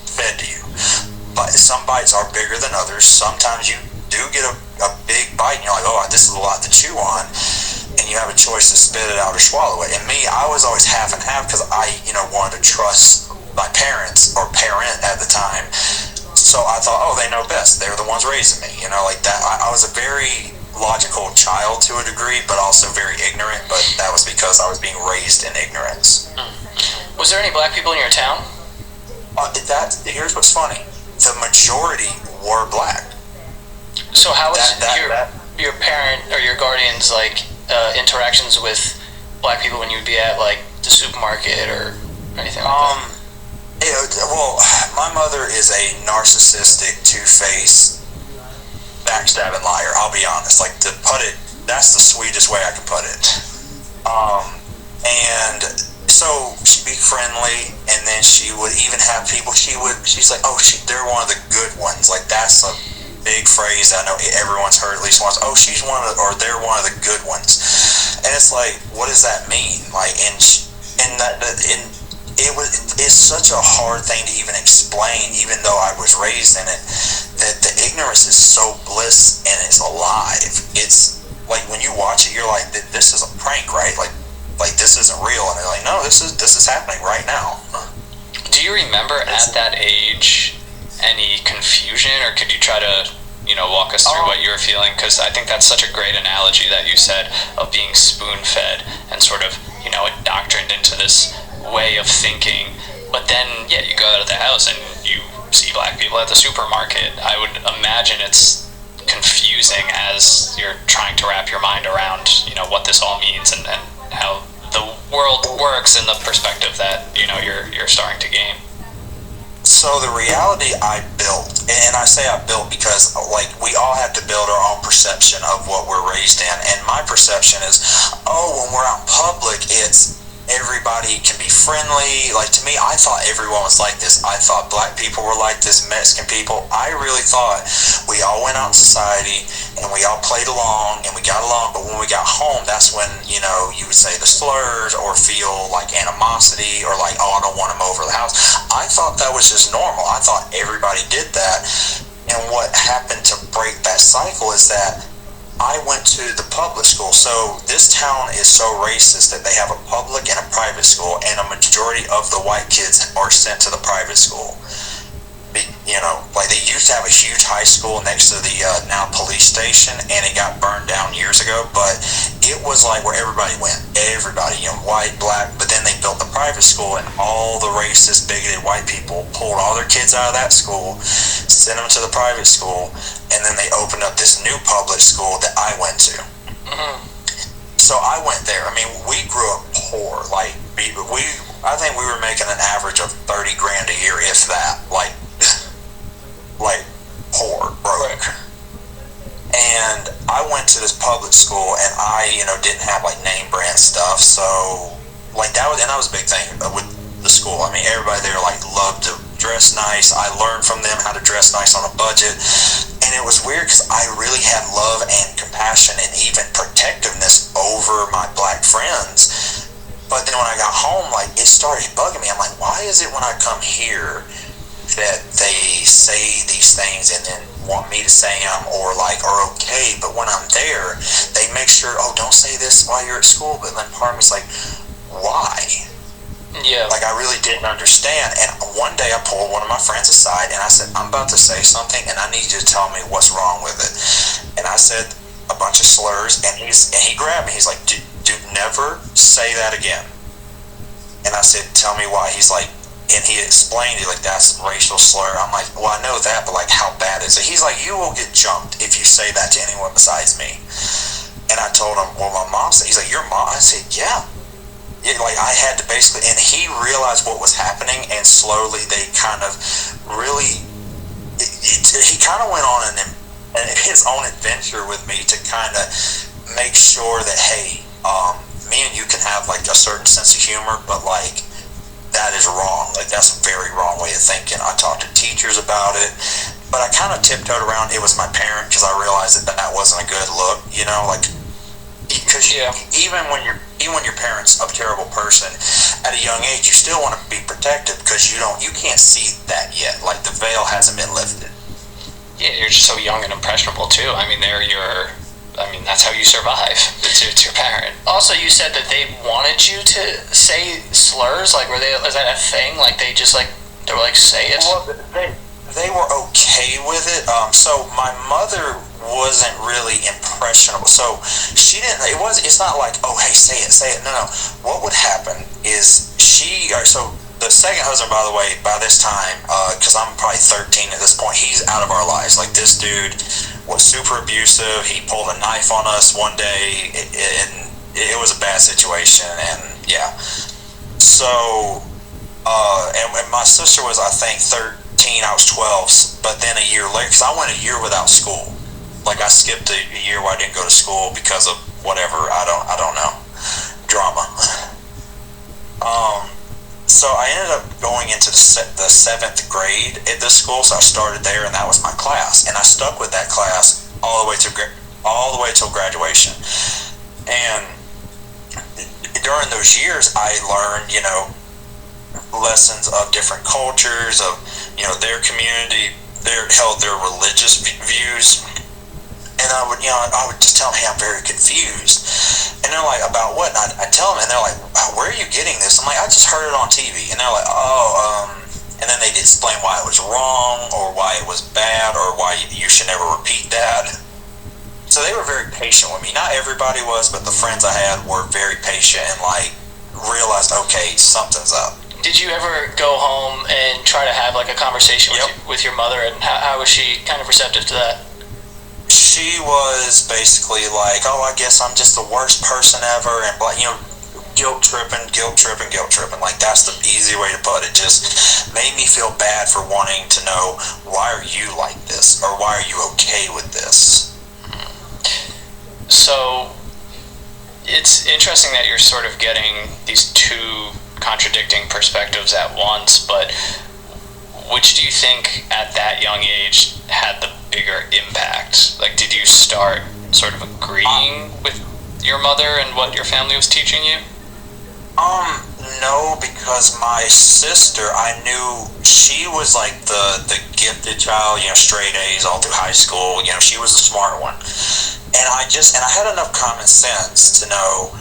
fed to you. But some bites are bigger than others. Sometimes you do get a big bite, and you're like, oh, this is a lot to chew on, and you have a choice to spit it out or swallow it. And me, I was always half and half, because I wanted to trust my parents, or parent at the time. So I thought, oh, they know best. They're the ones raising me, like that. I was a very logical child to a degree, but also very ignorant. But that was because I was being raised in ignorance. Was there any black people in your town? Here's what's funny: the majority were black. So how was your parent or your guardians like interactions with black people when you would be at like the supermarket or anything like that? Well, my mother is a narcissistic, two-faced, backstabbing liar. I'll be honest. Like, to put it, that's the sweetest way I can put it. And so she'd be friendly, and then she would even have people. She's like, oh, they're one of the good ones. Like, that's a big phrase that I know everyone's heard at least once. Oh, they're one of the good ones. And it's like, what does that mean? Like, it's such a hard thing to even explain, even though I was raised in it, that the ignorance is so bliss and it's alive. It's like when you watch it, you're like, this is a prank, right? Like this isn't real. And they're like, no, this is happening right now. Do you remember at that age any confusion, or could you try to, walk us through what you were feeling? Because I think that's such a great analogy that you said of being spoon-fed and sort of, indoctrined into this way of thinking. But then, you go out of the house and you see black people at the supermarket. I would imagine it's confusing as you're trying to wrap your mind around, what this all means and how the world works in the perspective that, you're starting to gain. So the reality I built, and I say I built because we all have to build our own perception of what we're raised in, and my perception is, when we're out in public, it's everybody can be friendly. To me, I thought everyone was like this. I thought black people were like this, Mexican people. I really thought we all went out in society and we all played along and we got along, but when we got home, that's when, you would say the slurs or feel animosity or I don't want them over the house. I thought that was just normal. I thought everybody did that. And what happened to break that cycle is that I went to the public school. So this town is so racist that they have a public and a private school, and a majority of the white kids are sent to the private school. They used to have a huge high school next to the now police station, and it got burned down years ago, but it was where everybody went. Everybody, white, black, but then they built the private school, and all the racist, bigoted white people pulled all their kids out of that school, sent them to the private school, and then they opened up this new public school that I went to. Mm-hmm. So I went there. I mean, we grew up poor. I think we were making an average of $30,000 a year, if that. Poor, broke. And I went to this public school, and I, didn't have name brand stuff. So that was a big thing with the school. I mean, everybody there loved to dress nice. I learned from them how to dress nice on a budget. And it was weird because I really had love and compassion and even protectiveness over my black friends. But then when I got home, it started bugging me. I'm like, why is it when I come here that they say these things and then want me to say them or are okay, but when I'm there, they make sure, don't say this while you're at school. But then part of me's why? Yeah. I really didn't understand. And one day I pulled one of my friends aside and I said, I'm about to say something and I need you to tell me what's wrong with it. And I said a bunch of slurs, and he grabbed me. He's like, dude, never say that again. And I said, tell me why. He's like, and he explained it that's a racial slur. I'm like, well, I know that, but how bad is it? He's like, you will get jumped if you say that to anyone besides me. And I told him, well, my mom said. He's like, your mom? I said, yeah. I had to basically, and he realized what was happening, and slowly they kind of really, he kind of went on his own adventure with me to kind of make sure that, hey, me and you can have a certain sense of humor, but that is wrong. That's a very wrong way of thinking. I talked to teachers about it, but I kind of tiptoed around. It was my parent, because I realized that wasn't a good look, because even when your parent's a terrible person at a young age, you still want to be protective because you can't see that yet. The veil hasn't been lifted. Yeah, you're just so young and impressionable too. I mean, that's how you survive. It's your parent. Also, you said that they wanted you to say slurs. Was that a thing? They were say it? Well, they were okay with it. So my mother wasn't really impressionable. So she didn't. It's not hey, say it. No. What would happen is so the second husband, by the way, by this time, because I'm probably 13 at this point, he's out of our lives. This dude was super abusive. He pulled a knife on us one day, and it was a bad situation. And yeah, so and my sister was, I think, 13. I was 12. But then a year later, because I went a year without school. I skipped a year where I didn't go to school because of whatever. I don't know, drama. So I ended up going into the 7th grade at this school, so I started there, and that was my class, and I stuck with that class all the way till graduation. And during those years, I learned, lessons of different cultures, of their community, held their religious views. And I would just tell them, hey, I'm very confused. And they're like, about what? And I tell them, and they're like, where are you getting this? I'm like, I just heard it on TV. And they're like, and then they'd explain why it was wrong, or why it was bad, or why you should never repeat that. So they were very patient with me. Not everybody was, but the friends I had were very patient and like realized, okay, something's up. Did you ever go home and try to have like a conversation with your mother, and how was she kind of receptive to that? She was basically like, oh, I guess I'm just the worst person ever, and guilt tripping. Like, that's the easy way to put it. Just made me feel bad for wanting to know, why are you like this, or why are you okay with this? So it's interesting that you're sort of getting these two contradicting perspectives at once, but which do you think at that young age had the bigger impact? Like, did you start sort of agreeing with your mother and what your family was teaching you? No, because my sister, I knew she was like the gifted child, straight A's all through high school, she was the smart one. And I had enough common sense to know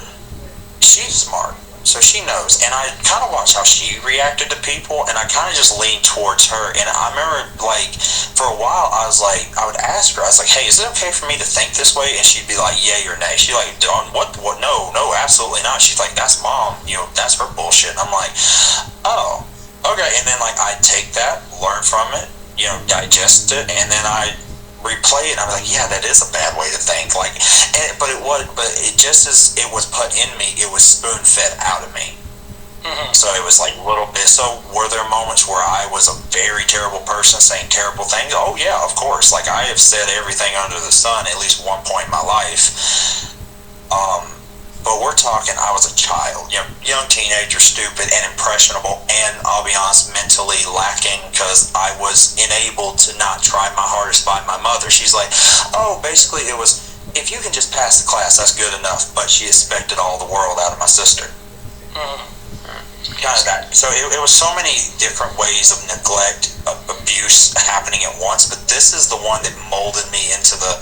she's smart. So she knows, and I kind of watched how she reacted to people, and I kind of just leaned towards her. And I remember, like, for a while, I would ask her, I was like, hey, is it okay for me to think this way? And she'd be like, yay or nay. She'd like, what, no, absolutely not. She's like, that's mom, that's her bullshit. And I'm like, oh, okay. And then, like, I'd take that, learn from it, digest it, and then I replay it. I'm like, yeah, that is a bad way to think. Like, but it just as it was put in me, it was spoon fed out of me. Mm-hmm. So it was like little bits. So were there moments where I was a very terrible person saying terrible things? Oh yeah, of course. Like, I have said everything under the sun at least one point in my life. But we're talking, I was a child, young teenager, stupid and impressionable, and I'll be honest, mentally lacking, because I was enabled to not try my hardest by my mother. She's like, oh, basically it was, if you can just pass the class, that's good enough, but she expected all the world out of my sister. Kind of that. So it was so many different ways of neglect, of abuse happening at once, but this is the one that molded me into the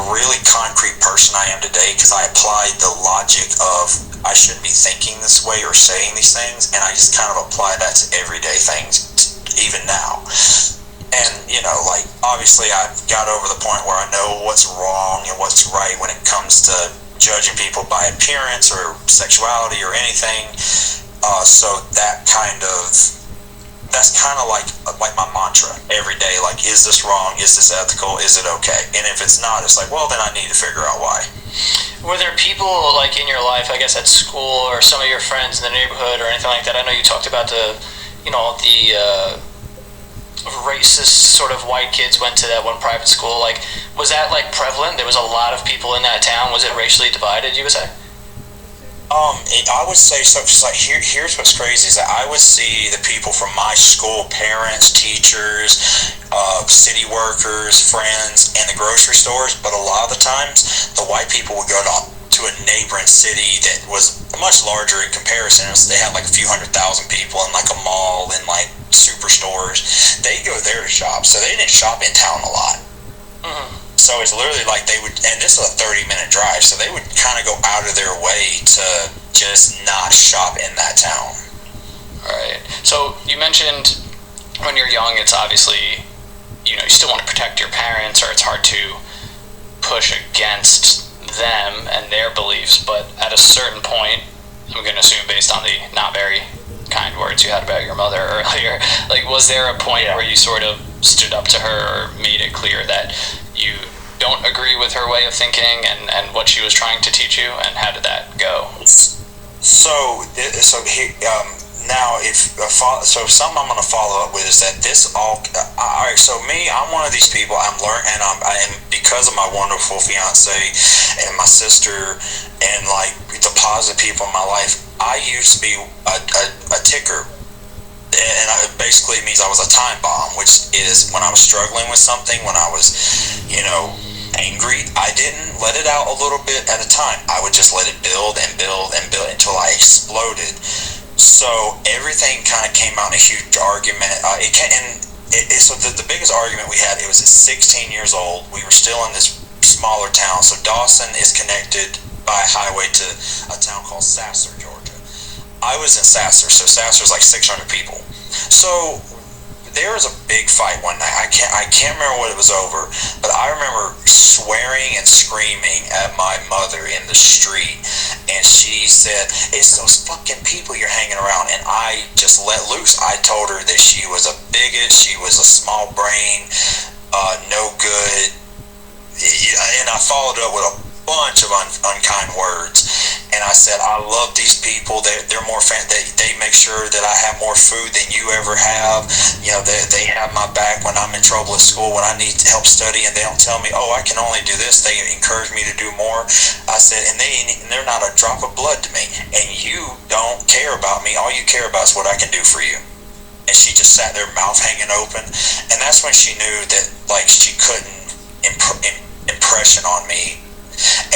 really concrete person I am today, because I applied the logic of I shouldn't be thinking this way or saying these things, and I just kind of apply that to everyday things, even now. And, like, obviously I've got over the point where I know what's wrong and what's right when it comes to judging people by appearance or sexuality or anything. So that's kind of like my mantra every day. Like, is this wrong? Is this ethical? Is it okay? And if it's not, it's like, well, then I need to figure out why. Were there people, like, in your life, I guess at school, or some of your friends in the neighborhood or anything like that? I know you talked about the racist sort of white kids went to that one private school. Like, was that, like, prevalent? There was a lot of people in that town. Was it racially divided, you would say? I would say so. Cause like here's what's crazy is that I would see the people from my school, parents, teachers, city workers, friends, and the grocery stores. But a lot of the times, the white people would go to a neighboring city that was much larger in comparison. They had like a few 100,000 people in like a mall and like superstores. They go there to shop, so they didn't shop in town a lot. Mm-hmm. So it's literally like they would, and this is a 30-minute drive, so they would kind of go out of their way to just not shop in that town. All right. So you mentioned when you're young, it's obviously, you still want to protect your parents, or it's hard to push against them and their beliefs, but at a certain point, I'm going to assume based on the not very kind words you had about your mother earlier, like, was there a point where you sort of stood up to her or made it clear that you don't agree with her way of thinking and what she was trying to teach you, and how did that go? So now something I'm going to follow up with is that this all right. So me, I'm one of these people. I'm learning, and I am, because of my wonderful fiance and my sister and like the positive people in my life. I used to be a ticker. And it basically means I was a time bomb, which is when I was struggling with something, when I was, angry, I didn't let it out a little bit at a time. I would just let it build and build and build until I exploded. So everything kind of came out in a huge argument. So the biggest argument we had, it was at 16 years old. We were still in this smaller town. So Dawson is connected by a highway to a town called Sasser, Georgia. I was in Sasser, so Sasser's like 600 people. So there was a big fight one night. I can't remember what it was over, but I remember swearing and screaming at my mother in the street, and she said, "It's those fucking people you're hanging around," and I just let loose. I told her that she was a bigot, she was a small brain, no good, and I followed up with a bunch of unkind words. And I said, I love these people. They're more they make sure that I have more food than you ever have. You know, they have my back when I'm in trouble at school, when I need help studying. They don't tell me, oh, I can only do this. They encourage me to do more. I said, and they're not a drop of blood to me. And you don't care about me. All you care about is what I can do for you. And she just sat there, mouth hanging open. And that's when she knew that, like, she couldn't impression on me.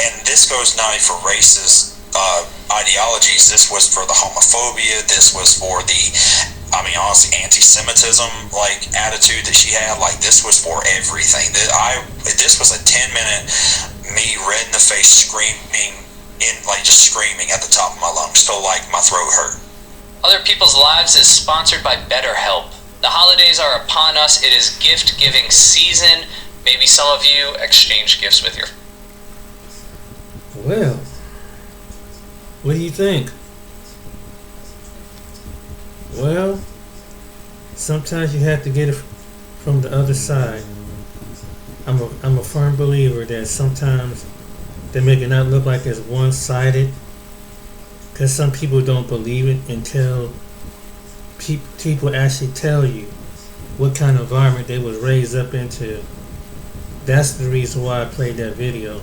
And this goes not only for racist ideologies. This was for the homophobia. This was for the, I mean, honestly, anti-Semitism like attitude that she had. Like, this was for everything. This was a 10-minute me red in the face screaming, just screaming at the top of my lungs till like my throat hurt. Other People's Lives is sponsored by BetterHelp. The holidays are upon us. It is gift-giving season. Maybe some of you exchange gifts with your. Well, what do you think? Well, sometimes you have to get it from the other side. I'm a firm believer that sometimes they make it not look like it's one-sided, because some people don't believe it until people actually tell you what kind of environment they was raised up into. That's the reason why I played that video.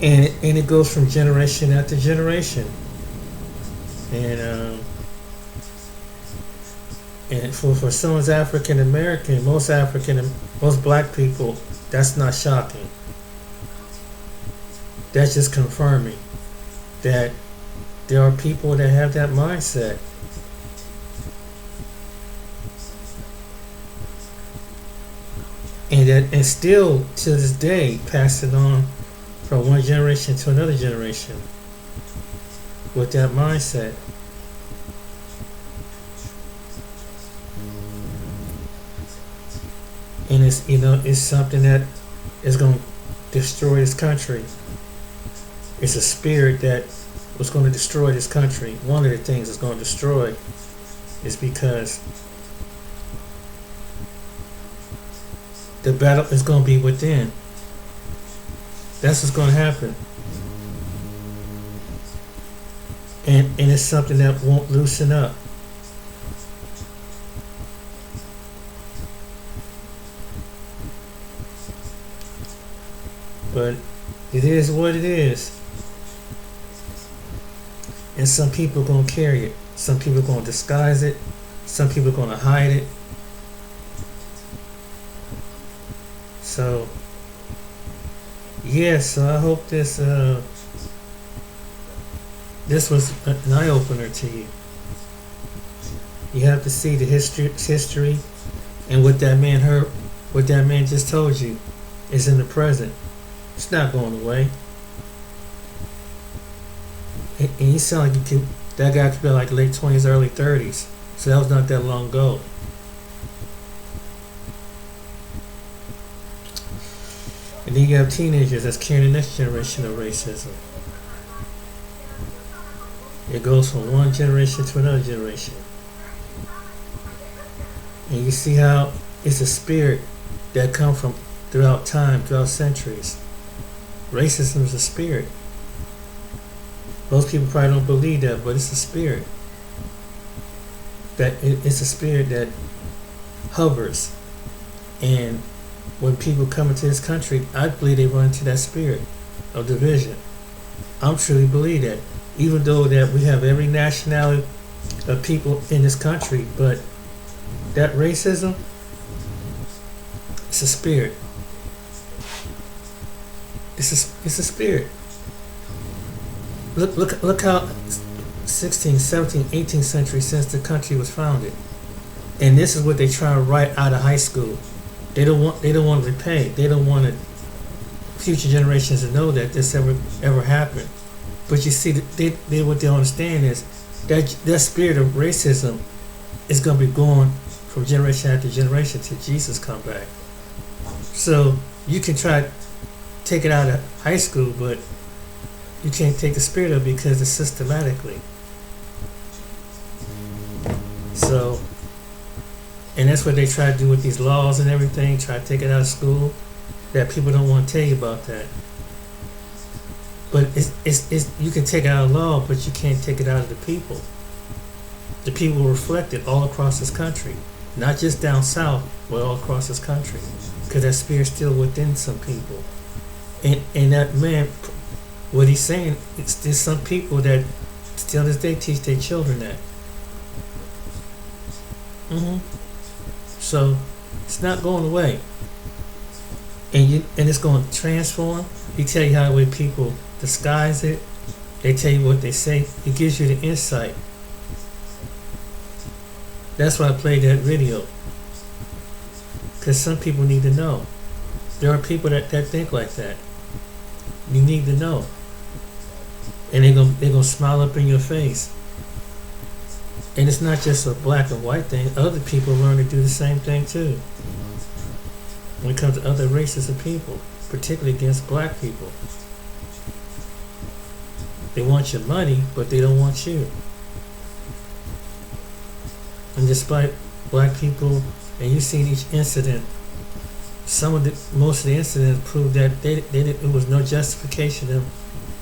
And it goes from generation after generation. And for someone's African American, most black people, that's not shocking. That's just confirming that there are people that have that mindset. And still to this day pass it on from one generation to another generation with that mindset. And it's something that is going to destroy this country. It's a spirit that was going to destroy this country. One of the things it's going to destroy is because the battle is going to be within. That's what's going to happen. And it's something that won't loosen up. But it is what it is. And some people are going to carry it. Some people are going to disguise it. Some people are going to hide it. So, yeah, so I hope this was an eye-opener to you. You have to see the history and what that man heard, what that man just told you is in the present. It's not going away. And you sound like that guy could be like late 20s, early 30s. So that was not that long ago. And then you have teenagers that's carrying the next generation of racism. It goes from one generation to another generation. And you see how it's a spirit that comes from throughout time, throughout centuries. Racism is a spirit. Most people probably don't believe that, but it's a spirit. It's a spirit that hovers. And when people come into this country, I believe they run into that spirit of division. I truly believe that. Even though that we have every nationality of people in this country, but that racism, it's a spirit. It's a spirit. Look how 16th, 17th, 18th century since the country was founded. And this is what they try to write out of high school. They don't want to repay. They don't want future generations to know that this ever happened. But you see, what they don't understand is that spirit of racism is going to be going from generation after generation till Jesus come back. So you can try to take it out of high school, but you can't take the spirit of it because it's systematically. So, and that's what they try to do with these laws and everything, try to take it out of school, that people don't want to tell you about that. But it's you can take it out of law, but you can't take it out of the people. The people reflect it all across this country, not just down south, but all across this country, because that spirit's still within some people. And that man, what he's saying, there's some people that still to this day teach their children that. So it's not going away, and it's going to transform. He tell you how the way people disguise it. They tell you what they say. It gives you the insight. That's why I played that video, because some people need to know. There are people that think like that. You need to know, and they're gonna smile up in your face. And it's not just a black and white thing. Other people learn to do the same thing too. When it comes to other races of people, particularly against black people. They want your money, but they don't want you. And despite black people, and you've seen each incident, most of the incidents prove that it was no justification.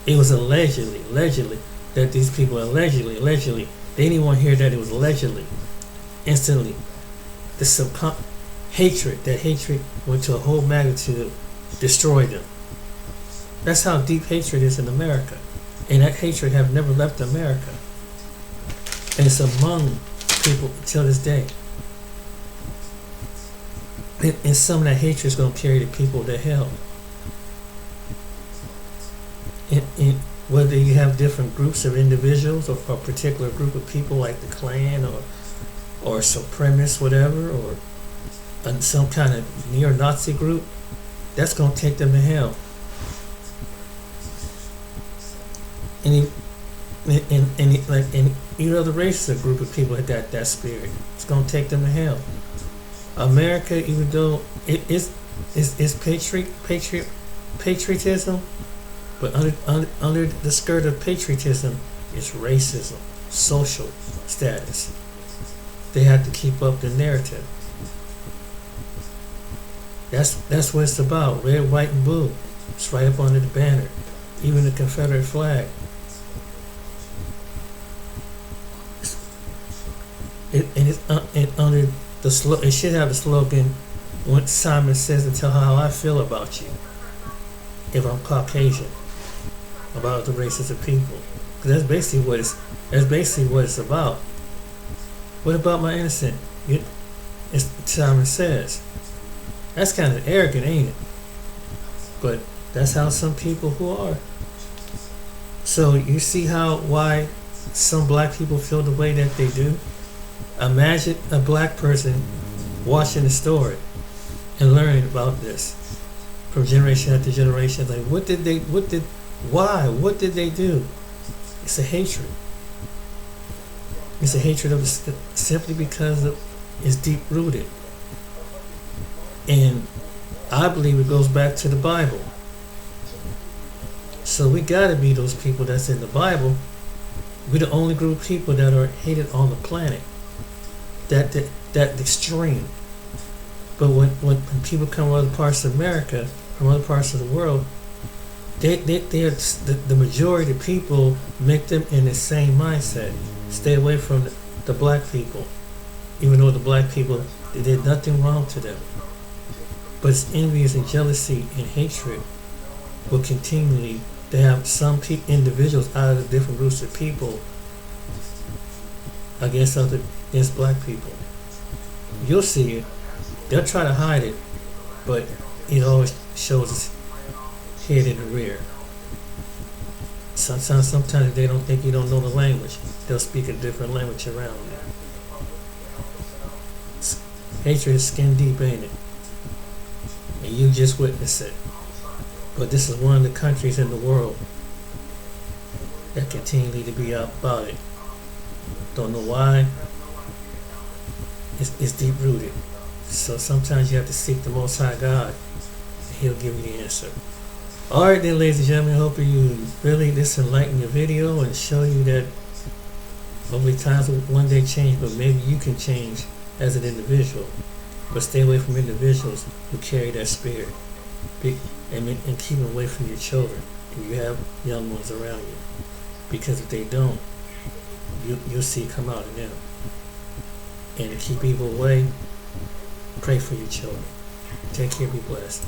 It was allegedly that these people allegedly. They didn't want to hear that it was allegedly. Instantly, the hatred went to a whole magnitude, destroyed them. That's how deep hatred is in America. And that hatred have never left America. And it's among people till this day. And some of that hatred is going to carry the people to hell. And whether you have different groups of individuals or a particular group of people like the Klan or supremacists, whatever, or some kind of neo-Nazi group, that's going to take them to hell. And even other races, a group of people that got that spirit, it's going to take them to hell. America, even though it is patriotism, but under the skirt of patriotism is racism, social status. They have to keep up the narrative. That's what it's about. Red, white, and blue. It's right up under the banner. Even the Confederate flag. It's under the it should have the slogan, what Simon Says, and tell how I feel about you if I'm Caucasian, about the races of people. Because that's basically what it's about. What about my innocent? It's Simon Says. That's kind of arrogant, ain't it? But that's how some people who are. So you see why some black people feel the way that they do? Imagine a black person watching the story and learning about this from generation after generation. Like, what did they do? It's a hatred. It's a hatred of simply because it's deep rooted. And I believe it goes back to the Bible. So we gotta be those people that's in the Bible. We're the only group of people that are hated on the planet. That extreme. But when people come from other parts of America, from other parts of the world, they are the majority of people make them in the same mindset. Stay away from the black people, even though the black people, they did nothing wrong to them. But it's envious and jealousy and hatred will continually to have some individuals out of the different groups of people against black people. You'll see it. They'll try to hide it, but it always shows its head in the rear. Sometimes they don't think you don't know the language. They'll speak a different language around you. Hatred is skin deep, ain't it? And you just witness it. But this is one of the countries in the world that continually to be out about it. don't know why. It's deep rooted. So sometimes you have to seek the Most High God, and He'll give you the answer. Alright then, ladies and gentlemen, I hope you really this enlighten your video and show you that hopefully times will one day change, but maybe you can change as an individual. But stay away from individuals who carry that spirit. And keep them away from your children if you have young ones around you. Because if they don't, you'll see it come out in them. And to keep evil away, pray for your children. Take care, be blessed.